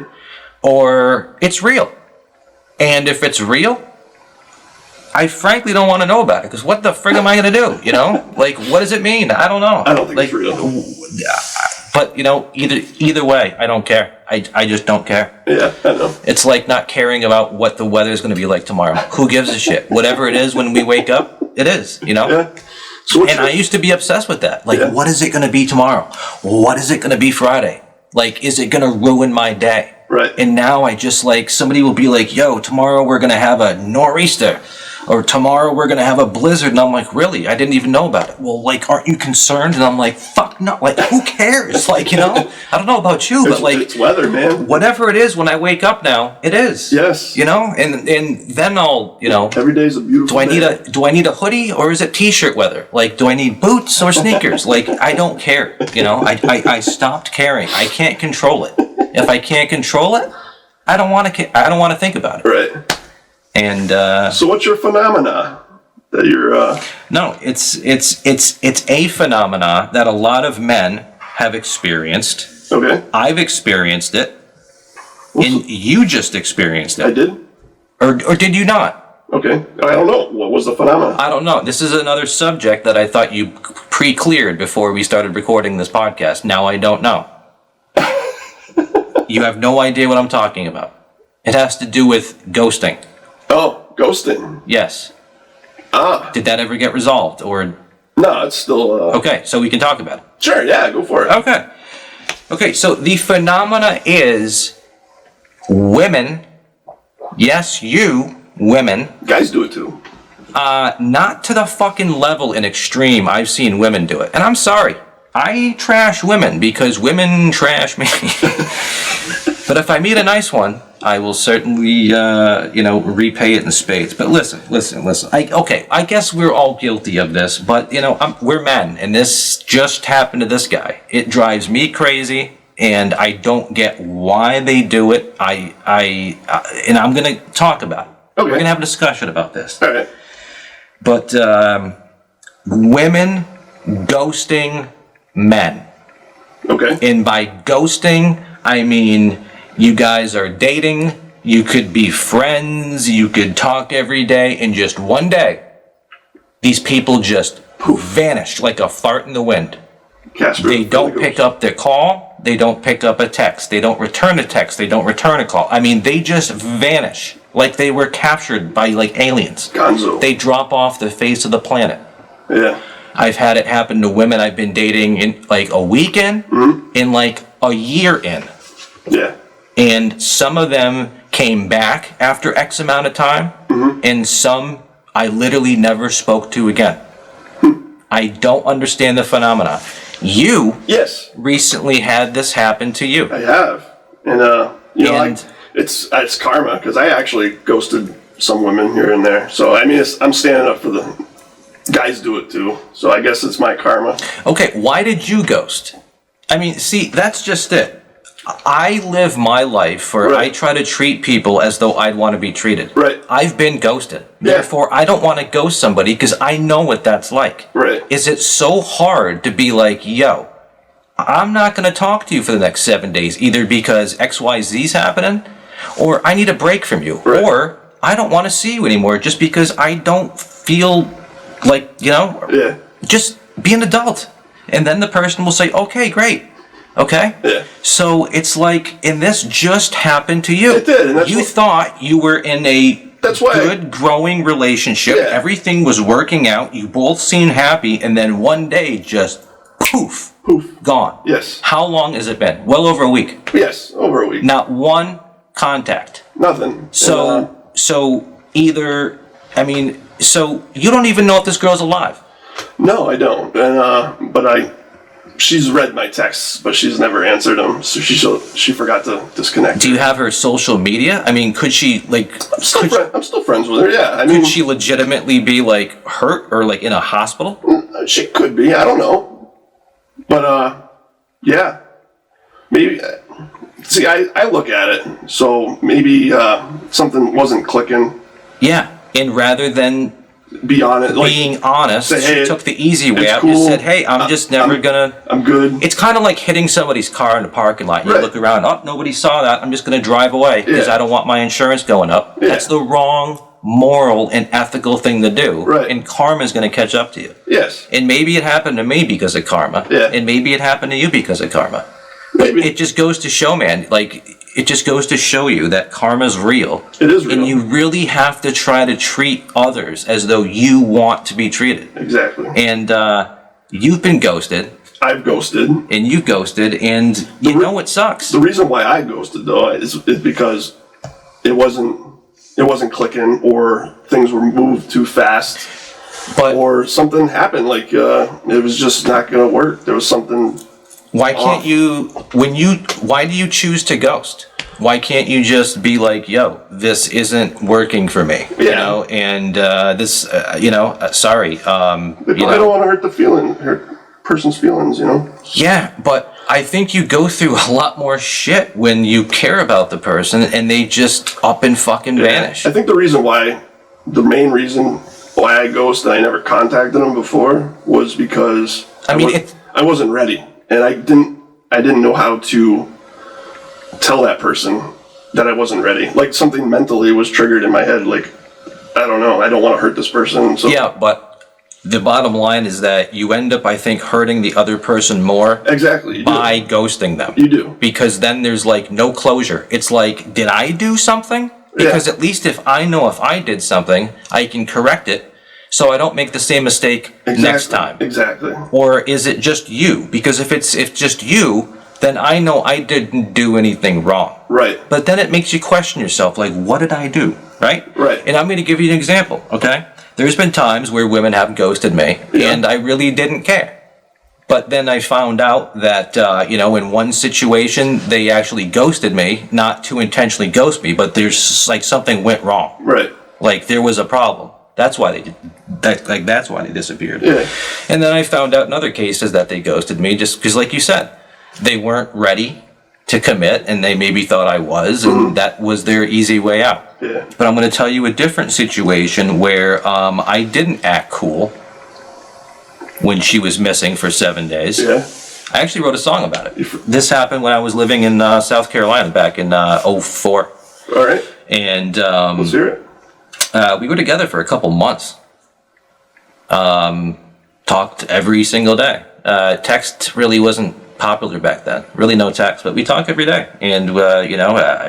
Or it's real. And if it's real, I frankly don't want to know about it, because what the frig am I going to do? You know, like, what does it mean? I don't know. I don't think like, it's real. But you know, either way, I don't care. I just don't care. Yeah, I know. It's like not caring about what the weather is going to be like tomorrow. Who gives a shit? Whatever it is when we wake up, it is. You know. Yeah. So And I used to be obsessed with that. Like, what is it going to be tomorrow? What is it going to be Friday? Like, is it going to ruin my day? Right. And now I just like, somebody will be like, yo, tomorrow we're going to have a nor'easter. Or tomorrow we're going to have a blizzard. And I'm like, really? I didn't even know about it. Well, like, aren't you concerned? And I'm like, fuck no. Like, who cares? Like, you know, I don't know about you, but like, it's weather, man. whatever it is when I wake up now, it is. Yes. You know, and then I'll, you know, Every day's a beautiful day. do I need a hoodie, or is it t-shirt weather? Like, do I need boots or sneakers? Like, I don't care. You know, I stopped caring. I can't control it. If I can't control it, I don't want to think about it. Right. And So what's your phenomena that you're? no, it's a phenomena that a lot of men have experienced. Okay. I've experienced it, and you just experienced I it, did. or did you not? Okay. I don't know. What was the phenomena? I don't know. This is another subject that I thought you pre-cleared before we started recording this podcast. Now I don't know. You have no idea what I'm talking about. It has to do with ghosting. Oh, ghosting. Yes. Ah. Did that ever get resolved, or? No, it's still. Okay, so we can talk about it. Sure. Yeah. Go for it. Okay. Okay, so the phenomena is women, yes, you, women, Guys do it too. not to the fucking level and extreme I've seen women do it. And I'm sorry, I trash women because women trash me. But if I meet a nice one, I will certainly, repay it in spades. But listen. I guess we're all guilty of this, but, we're men, and this just happened to this guy. It drives me crazy, and I don't get why they do it. And I'm going to talk about it. Okay. We're going to have a discussion about this. All right. But women ghosting men. Okay. And by ghosting, I mean you guys are dating, you could be friends, you could talk every day, and just one day, these people just vanished like a fart in the wind. Casper. They don't pick up their call, they don't pick up a text, they don't return a text, they don't return a call. I mean, they just vanish like they were captured by like aliens. Gonzo. They drop off the face of the planet. Yeah. I've had it happen to women I've been dating in like a weekend, in like a year in. Yeah. And some of them came back after X amount of time, and some I literally never spoke to again. I don't understand the phenomena. You Yes. recently had this happen to you. I have, and it's karma because I actually ghosted some women here and there. So I mean, I'm standing up for the guys do it too. So I guess it's my karma. Okay, why did you ghost? I mean, see, that's just it. I live my life where I try to treat people as though I'd want to be treated. Right. I've been ghosted. Yeah. Therefore, I don't want to ghost somebody because I know what that's like. Right. Is it so hard to be like, yo, I'm not going to talk to you for the next 7 days, either because XYZ's happening, or I need a break from you, or I don't want to see you anymore just because I don't feel like, just be an adult. And then the person will say, okay, great. Okay? Yeah. So it's like, and this just happened to you. It did, and that's you thought you were in a good, growing relationship. Yeah. Everything was working out. You both seemed happy, and then one day just poof, gone. Yes. How long has it been? Well over a week. Yes, over a week. Not one contact. Nothing. So either, so you don't even know if this girl's alive. No, I don't. And but she's read my texts, but she's never answered them. So she forgot to disconnect. Do you have her social media? I mean, could she like? I'm still friends with her. Yeah, I mean, could she legitimately be like hurt or like in a hospital? She could be. I don't know. But yeah, maybe. See, I look at it. So maybe something wasn't clicking. Yeah, and rather than be on it, being honest, say, hey, she took the easy way out. Cool. Just said, "Hey, I'm just never gonna. I'm good." It's kind of like hitting somebody's car in a parking lot. You look around. Oh, nobody saw that. I'm just gonna drive away because I don't want my insurance going up. Yeah. That's the wrong moral and ethical thing to do. Right. And karma is going to catch up to you. Yes. And maybe it happened to me because of karma. Yeah. And maybe it happened to you because of karma. Maybe. It just goes to show, man, like, it just goes to show you that karma's real. It is real. And you really have to try to treat others as though you want to be treated. Exactly. And you've been ghosted. I've ghosted. And you ghosted, and you know it sucks. The reason why I ghosted, though, is because it wasn't clicking, or things were moved too fast, But or something happened. Like it was just not going to work. There was something. why can't you, why do you choose to ghost? Why can't you just be like, yo, this isn't working for me, you Yeah. know, and this, sorry. I don't want to hurt person's feelings, you know? Yeah, but I think you go through a lot more shit when you care about the person and they just up and fucking vanish. I think the main reason why I ghosted, I never contacted them before, was because I wasn't ready, and I didn't know how to tell that person that I wasn't ready. Like, something mentally was triggered in my head. Like, I don't know, I don't want to hurt this person. So Yeah, but the bottom line is that you end up, I think, hurting the other person more. Exactly. By ghosting them. You do. Because then there's like no closure. It's like, did I do something? Because at least if I know if I did something, I can correct it so I don't make the same mistake next time. Exactly. Or is it just you? Because if it's just you, then I know I didn't do anything wrong. Right. But then it makes you question yourself, like, what did I do? Right? Right. And I'm going to give you an example, okay? There's been times where women have ghosted me, and I really didn't care. But then I found out that, in one situation, they actually ghosted me, not to intentionally ghost me, but there's, like, something went wrong. Right. Like, there was a problem. That's why that's why they disappeared. Yeah. And then I found out in other cases that they ghosted me just because, like you said, they weren't ready to commit, and they maybe thought I was, and that was their easy way out. Yeah. But I'm going to tell you a different situation where I didn't act cool when she was missing for 7 days. Yeah. I actually wrote a song about it. This happened when I was living in South Carolina back in 2004. All right. And Let's hear it. we were together for a couple months. Talked every single day. Text really wasn't popular back then. Really no text, but we talk every day. And,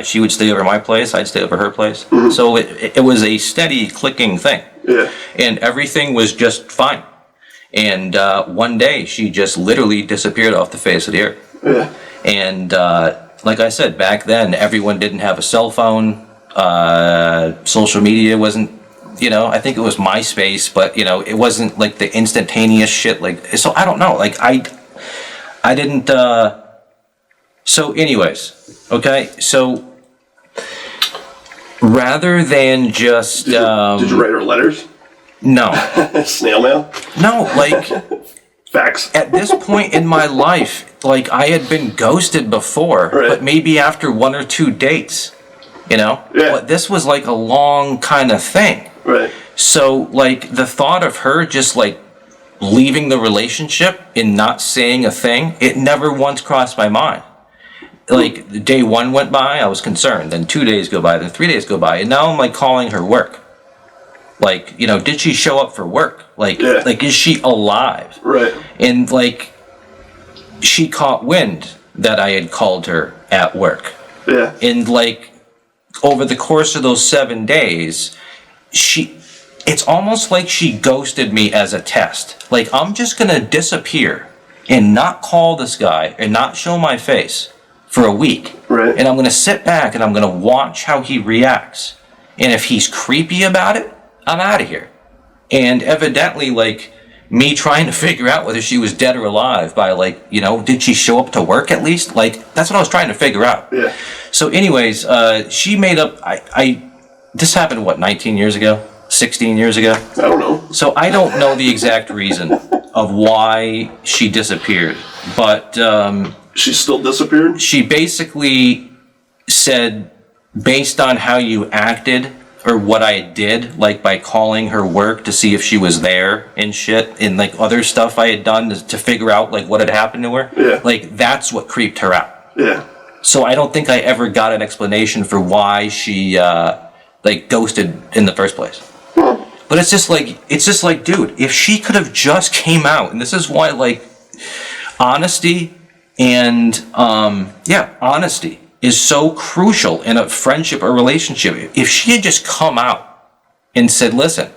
she would stay over my place, I'd stay over her place. Mm-hmm. So it was a steady clicking thing. Yeah. And everything was just fine. And one day, she just literally disappeared off the face of the earth. Yeah. And like I said, back then, everyone didn't have a cell phone. Social media wasn't, I think it was MySpace, but, it wasn't like the instantaneous shit. Like, so I don't know. Like, I didn't, so anyways, okay, so rather than just, Did you write her letters? No. Snail mail? No, like, Facts. at this point in my life, like, I had been ghosted before, Right. but maybe after 1 or 2 dates, Yeah. But this was like a long kind of thing. Right. So, like, the thought of her just, like, leaving the relationship and not saying a thing, it never once crossed my mind. Like, day 1 went by, I was concerned. Then 2 days go by, then 3 days go by. And now I'm, like, calling her work. Like, did she show up for work? Like, like, is she alive? Right. And, like, she caught wind that I had called her at work. Yeah. And, like, over the course of those 7 days, it's almost like she ghosted me as a test. Like, I'm just gonna disappear and not call this guy and not show my face for a week. Right. And I'm gonna sit back and I'm gonna watch how he reacts. And if he's creepy about it, I'm out of here. And evidently, like, me trying to figure out whether she was dead or alive by, like, did she show up to work at least? Like, that's what I was trying to figure out. Yeah. So anyways, she made up, this happened, 19 years ago? 16 years ago? I don't know. So I don't know the exact reason of why she disappeared, but She still disappeared? she basically said, based on how you acted, or what I did, like by calling her work to see if she was there and shit, and like other stuff I had done to figure out like what had happened to her, Yeah. like that's what creeped her out. Yeah. So I don't think I ever got an explanation for why she like ghosted in the first place. But it's just like, dude, if she could have just came out, and this is why, like, honesty and, honesty is so crucial in a friendship or relationship. If she had just come out and said, listen,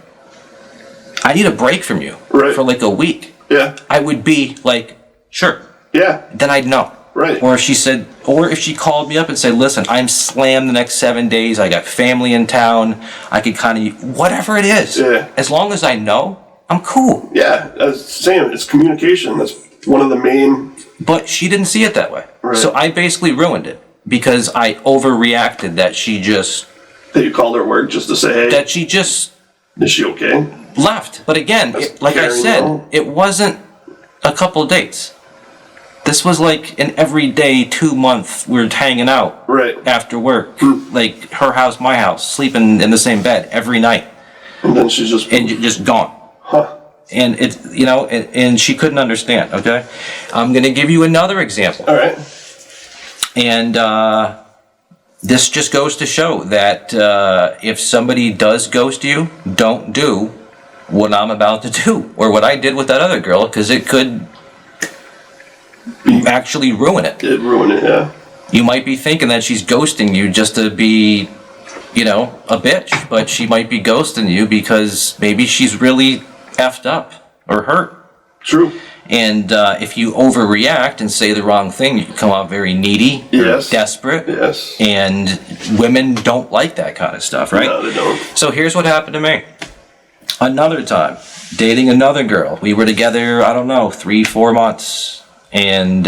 I need a break from you for like a week. Yeah. I would be like, sure. Yeah. Then I'd know. Right. Or if she called me up and said, listen, I'm slammed the next 7 days. I got family in town. I could kind of, whatever it is. Yeah. As long as I know, I'm cool. Yeah. That's same. It's communication. That's one of the main. But she didn't see it that way. Right. So I basically ruined it because I overreacted that she just. That you called her at work just to say, hey. That she just. Is she okay? Left. But again, like I said, it wasn't a couple dates. This was like an everyday 2 month we were hanging out after work, like her house, my house, sleeping in the same bed every night. And then she's just gone. Huh. And it's, and she couldn't understand. Okay. I'm going to give you another example. All right. And, this just goes to show that, if somebody does ghost you, don't do what I'm about to do or what I did with that other girl, because it could actually ruin it. It ruined it, yeah. You might be thinking that she's ghosting you just to be, a bitch, but she might be ghosting you because maybe she's really effed up or hurt. True. And if you overreact and say the wrong thing, you come out very needy, desperate. Yes. And women don't like that kind of stuff, right? No, they don't. So here's what happened to me. Another time, dating another girl. We were together, 3-4 months. And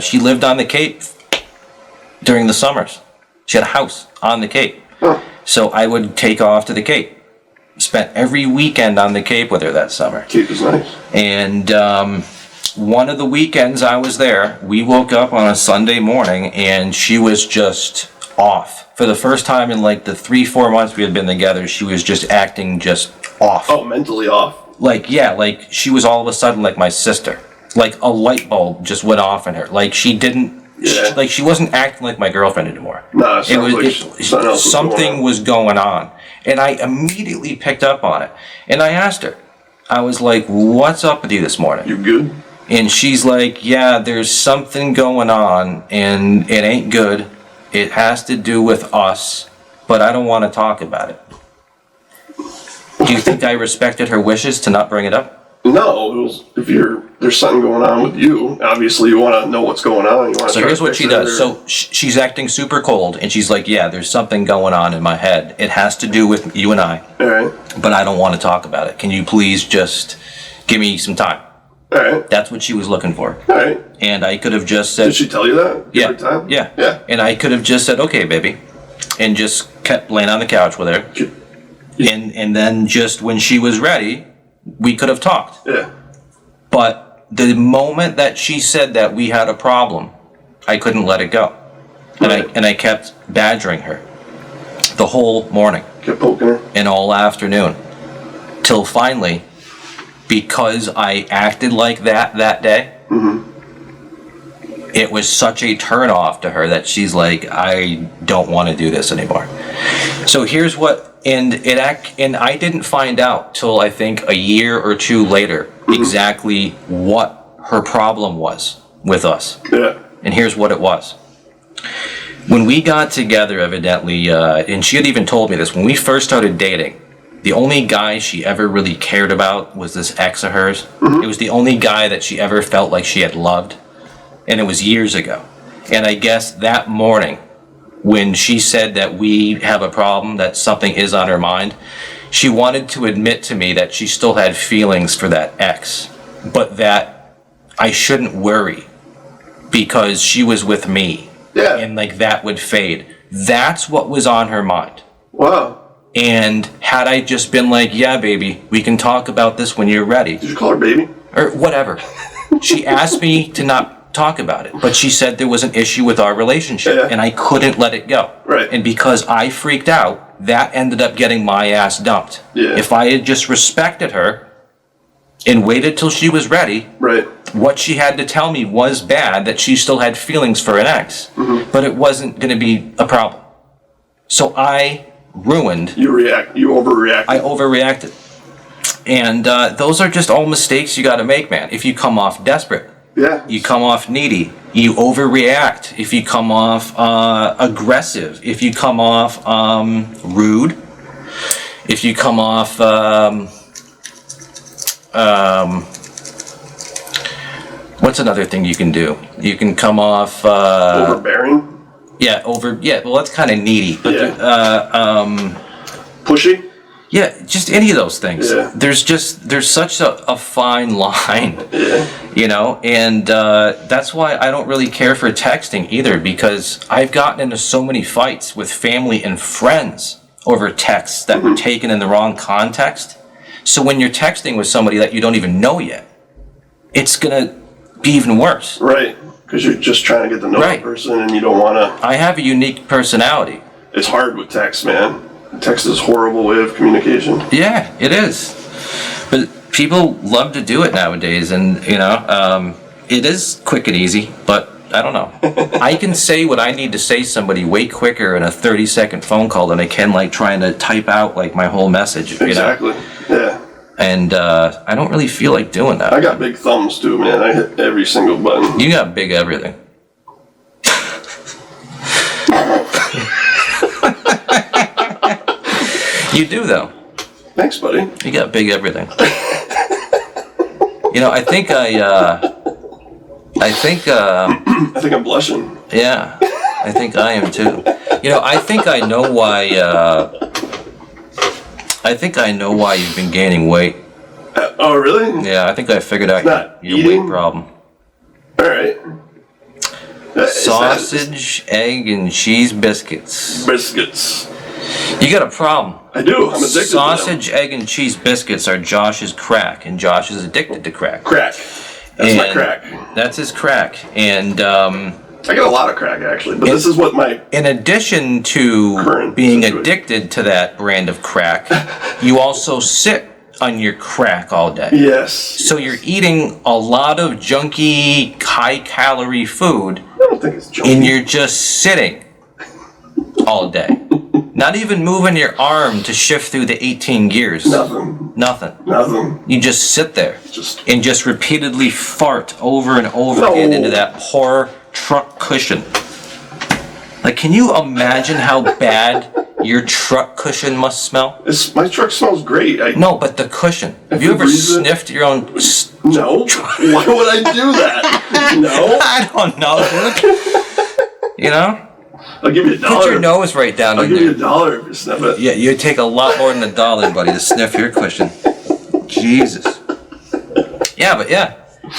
she lived on the Cape during the summers. She had a house on the Cape. Huh. So I would take off to the Cape. Spent every weekend on the Cape with her that summer. Cape is nice. And one of the weekends I was there, we woke up on a Sunday morning and she was just off. For the first time in like the 3-4 months we had been together, she was just acting just off. Oh, mentally off. Like she was all of a sudden like my sister. Like a light bulb just went off in her. Like she didn't, she wasn't acting like my girlfriend anymore. No, something was going on. And I immediately picked up on it. And I asked her, I was like, what's up with you this morning? You good? And she's like, yeah, there's something going on and it ain't good. It has to do with us, but I don't want to talk about it. Do you think I respected her wishes to not bring it up? No, it was, if there's something going on with you, obviously you want to know what's going on. So here's what she does. So she's acting super cold, and she's like, yeah, there's something going on in my head. It has to do with you and I. All right. But I don't want to talk about it. Can you please just give me some time? All right. That's what she was looking for. All right. And I could have just said... Did she tell you that? Yeah. Every time? Yeah. Yeah. And I could have just said, okay, baby. And just kept laying on the couch with her. And then just when she was ready, we could have talked. Yeah. But the moment that she said that we had a problem, I couldn't let it go. And I kept badgering her the whole morning. Kept poking her. And all afternoon. Till finally, because I acted like that day, it was such a turn off to her that she's like, I don't want to do this anymore. So here's what, and I didn't find out till I think a year or two later exactly what her problem was with us. Yeah. And here's what it was. When we got together, evidently, and she had even told me this, when we first started dating, the only guy she ever really cared about was this ex of hers. It was the only guy that she ever felt like she had loved. And it was years ago. And I guess that morning, when she said that we have a problem, that something is on her mind, she wanted to admit to me that she still had feelings for that ex, but that I shouldn't worry because she was with me. Yeah. And like that would fade. That's what was on her mind. Wow. And had I just been like, yeah, baby, we can talk about this when you're ready. Did you call her baby? Or whatever. She asked me to not talk about it, but she said there was an issue with our relationship and I couldn't let it go. Right. And because I freaked out, that ended up getting my ass dumped. Yeah. If I had just respected her and waited till she was ready, right, what she had to tell me was bad, that she still had feelings for an ex, but it wasn't going to be a problem. So I ruined. You overreact. I overreacted. And those are just all mistakes you got to make, man. If you come off desperate, you come off needy, you overreact. If you come off aggressive, if you come off rude, if you come off what's another thing you can do? You can come off overbearing. Well, that's kind of needy. But pushy. Yeah, just any of those things. Yeah. There's such a fine line, you know, and that's why I don't really care for texting either, because I've gotten into so many fights with family and friends over texts that were taken in the wrong context. So when you're texting with somebody that you don't even know yet, it's gonna be even worse. Right, because you're just trying to get to know the person, and you don't want to. I have a unique personality. It's hard with text, man. Text is a horrible way of communication. Yeah, it is. But people love to do it nowadays, and you know, it is quick and easy. But I don't know. I can say what I need to say to somebody way quicker in a 30-second phone call than I can like trying to type out like my whole message. Exactly. You know? Yeah. And I don't really feel like doing that. I got big thumbs too, man. I hit every single button. You got big everything. You do, though. Thanks, buddy. You got big everything. You know, I think I'm blushing. Yeah, I think I am too. You know, I think I know why. I think I know why you've been gaining weight. Oh, really? Yeah, I think I figured out your eating? weight problem. All right. Sausage, egg, and cheese biscuits. Biscuits. You got a problem. I do. I'm addicted Sausage, to them. egg, and cheese biscuits are Josh's crack, and Josh is addicted to crack. Crack. That's my crack. That's his crack. And I get a lot of crack, actually, but this is what my... In addition to being addicted to that brand of crack, you also sit on your crack all day. Yes. So you're eating a lot of junky, high-calorie food. I don't think it's junky. And you're just sitting all day. Not even moving your arm to shift through the 18 gears. Nothing. You just sit there and just repeatedly fart over and over again into that poor truck cushion. Like, can you imagine how bad your truck cushion must smell? My truck smells great. No, but the cushion. Have you ever sniffed your own... No. Why would I do that? No. I don't know, dude. You know? I'll give you $1. Put your nose right down in there. I'll give you $1 if you sniff it. Yeah, you'd take a lot more than $1, buddy, to sniff your cushion. Jesus. Yeah, but yeah.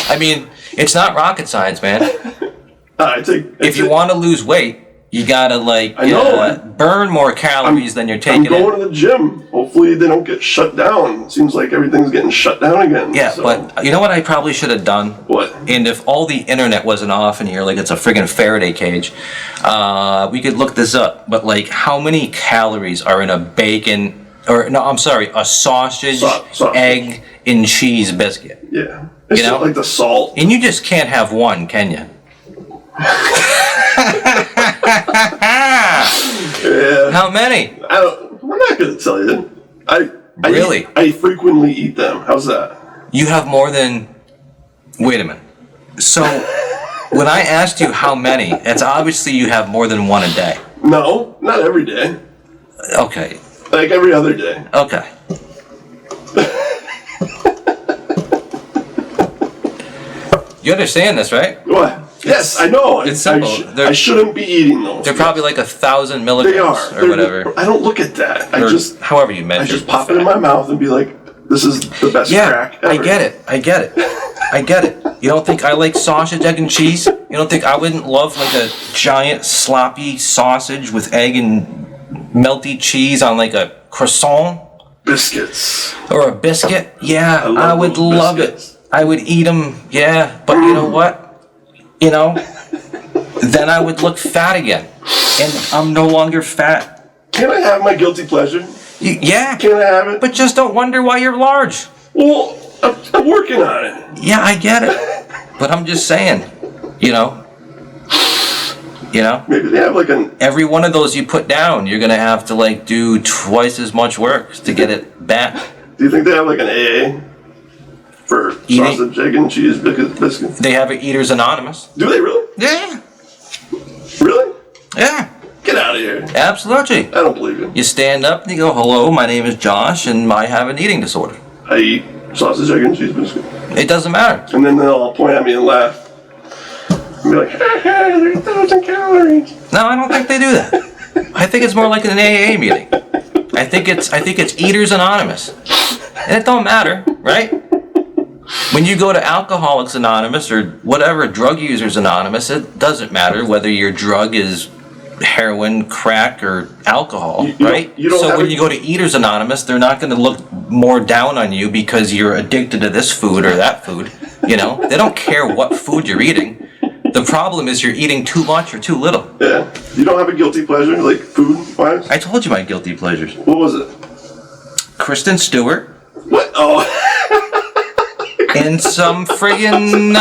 I mean, it's not rocket science, man. If you want to lose weight, you gotta burn more calories than you're taking in. I'm going to the gym. Hopefully they don't get shut down. It seems like everything's getting shut down again. Yeah, but you know what I probably should have done? What? And if all the internet wasn't off in here, like it's a friggin' Faraday cage, we could look this up. But like, how many calories are in a a sausage, egg, and cheese biscuit? Yeah. It's not like the salt. And you just can't have one, can you? Yeah. How many? I'm not gonna tell you. Really? I frequently eat them. How's that? You have more than... Wait a minute. So, when I asked you how many, it's obviously you have more than one a day. No, not every day. Okay. Like every other day. Okay. You understand this, right? What? Yes, I know. It's simple. I shouldn't be eating those. They're probably like 1,000 milligrams They are. or whatever. I don't look at that. However you measure. I just pop it in my mouth and be like, this is the best crack ever. I get it. You don't think I like sausage, egg, and cheese? You don't think I wouldn't love like a giant sloppy sausage with egg and melty cheese on like a croissant? Biscuits. Or a biscuit? Yeah, I would love it. I would eat them, yeah. But you know what? Then I would look fat again. And I'm no longer fat. Can I have my guilty pleasure? Yeah. Can I have it? But just don't wonder why you're large. Well, I'm working on it. Yeah, I get it. But I'm just saying, You know? Maybe they have like an... Every one of those you put down, you're going to have to like do twice as much work to get it back. Do you think they have like an AA for Eating? sausage, egg, and cheese biscuits? They have an Eaters Anonymous. Do they really? Yeah. Really? Yeah. Get out of here. Absolutely. I don't believe you. You stand up and you go, hello, my name is Josh, and I have an eating disorder. I eat sausage, egg, and cheese biscuit. It doesn't matter. And then they'll all point at me and laugh. And be like, there's 1,000 calories. No, I don't think they do that. I think it's more like an AA meeting. I think it's Eaters Anonymous. And it don't matter, right? When you go to Alcoholics Anonymous or whatever, Drug Users Anonymous, it doesn't matter whether your drug is heroin, crack, or alcohol, right? So when you go to Eaters Anonymous, they're not going to look more down on you because you're addicted to this food or that food. You know, they don't care what food you're eating. The problem is you're eating too much or too little. Yeah. You don't have a guilty pleasure, like food-wise? I told you my guilty pleasures. What was it? Kristen Stewart. What? Oh. And some friggin'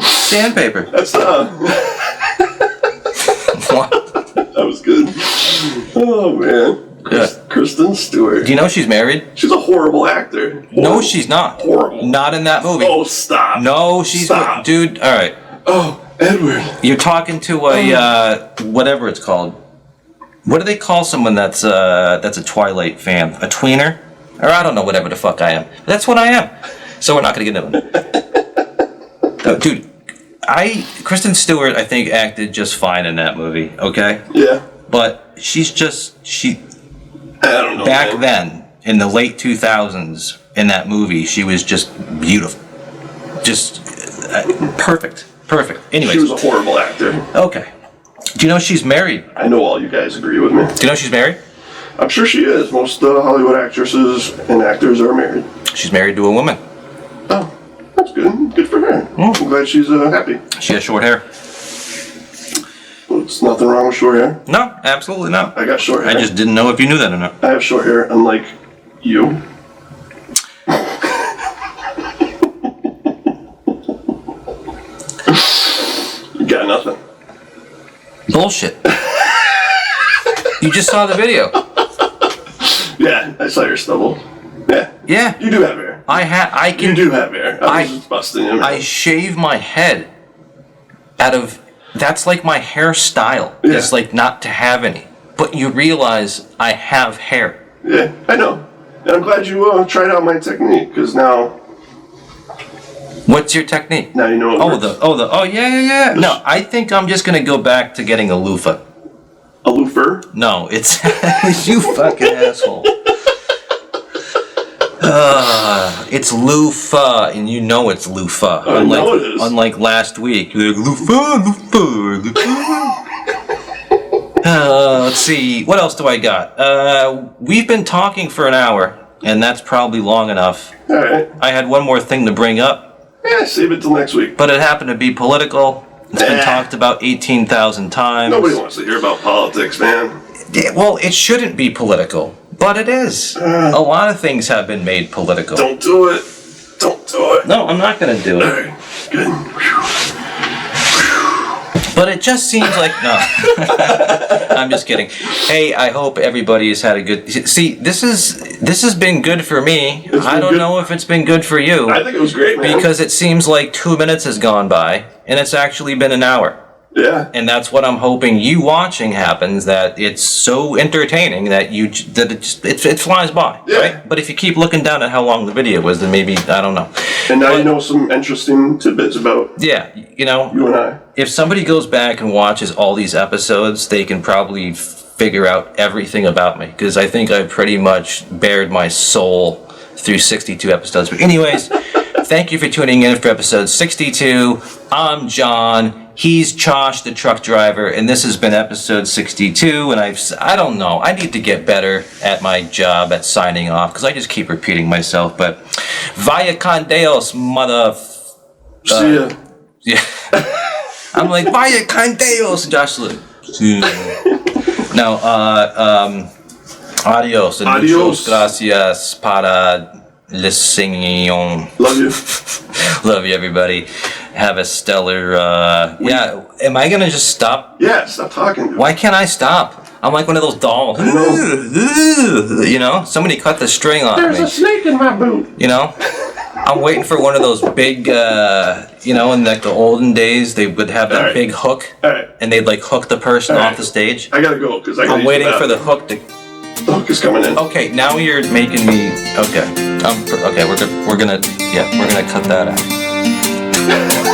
sandpaper. That's What? That was good. Oh, man. Yeah. Kristen Stewart. Do you know she's married? She's a horrible actor. No, she's not. Horrible. Not in that movie. Oh, stop. No, she's Stop. dude. All right. Oh, Edward. You're talking to a whatever it's called. What do they call someone that's a Twilight fan? A tweener? Or I don't know, whatever the fuck I am. That's what I am. So we're not gonna get into it. No, dude, Kristen Stewart, I think, acted just fine in that movie. Okay. Yeah. But she I don't know. back man. then in the late 2000s in that movie, she was just beautiful, just perfect. Anyways, She was a horrible actor. okay. Do you know she's married? I know all you guys agree with me. Do you know she's married? I'm sure she is. Most Hollywood actresses and actors are married. She's married to a woman. Oh, that's good. Good for her. I'm glad she's happy. She has short hair. Well, there's nothing wrong with short hair. No, absolutely not. I got short hair. I just didn't know if you knew that or not. I have short hair, unlike you. You got nothing. Bullshit. You just saw the video. Yeah, I saw your stubble. Yeah. Yeah. You do have hair. You do have hair. I was just busting you. I shave my head out of. That's like my hairstyle. Yeah. It's like not to have any. But you realize I have hair. Yeah, I know. And I'm glad you tried out my technique, because now What's your technique? you know what works. Yeah. No, I think I'm just gonna go back to getting a loofah. A loofah? No, it's you fucking asshole. It's loofah, and you know it's loofah. I know it is. Unlike last week, you're like loofah. Let's see, what else do I got? We've been talking for an hour, and that's probably long enough. Alright. I had one more thing to bring up, Yeah, save it till next week. but it happened to be political. It's been talked about 18,000 times. Nobody wants to hear about politics, man. Yeah, well, it shouldn't be political, but it is. A lot of things have been made political. Don't do it. Don't do it. No, I'm not going to do it. Alright, good. But it just seems like no. I'm just kidding. Hey, I hope everybody's had a good. See, this has been good for me. I don't know if it's been good for you. I think it was great, man. Because it seems like 2 minutes has gone by, and it's actually been an hour. Yeah. And that's what I'm hoping you watching happens. That it's so entertaining that it flies by. Yeah. Right? But if you keep looking down at how long the video was, then maybe I don't know. And now you know some interesting tidbits about Yeah, you know. you and I. If somebody goes back and watches all these episodes, they can probably figure out everything about me, because I think I've pretty much bared my soul through 62 episodes. But anyways, thank you for tuning in for episode 62. I'm John. He's Josh, the truck driver, and this has been episode 62. And I don't know. I need to get better at my job at signing off, because I just keep repeating myself. But vaya con Dios, mother. See ya. Yeah. I'm like, vaya con Dios, Josh. No, adios. And Adios. muchas gracias para listening. Love you. Love you, everybody. have a stellar. Yeah. Am I gonna just stop? Yeah, stop talking. Dude. Why can't I stop? I'm like one of those dolls. You know, somebody cut the string off There's me. a snake in my boot. You know, I'm waiting for one of those big. You know, in like the olden days, they would have that big hook, and they'd like hook the person off the stage. I gotta go because I'm waiting for the hook to. The hook is coming in. Okay, now you're making me. Okay, okay, we're gonna cut that out.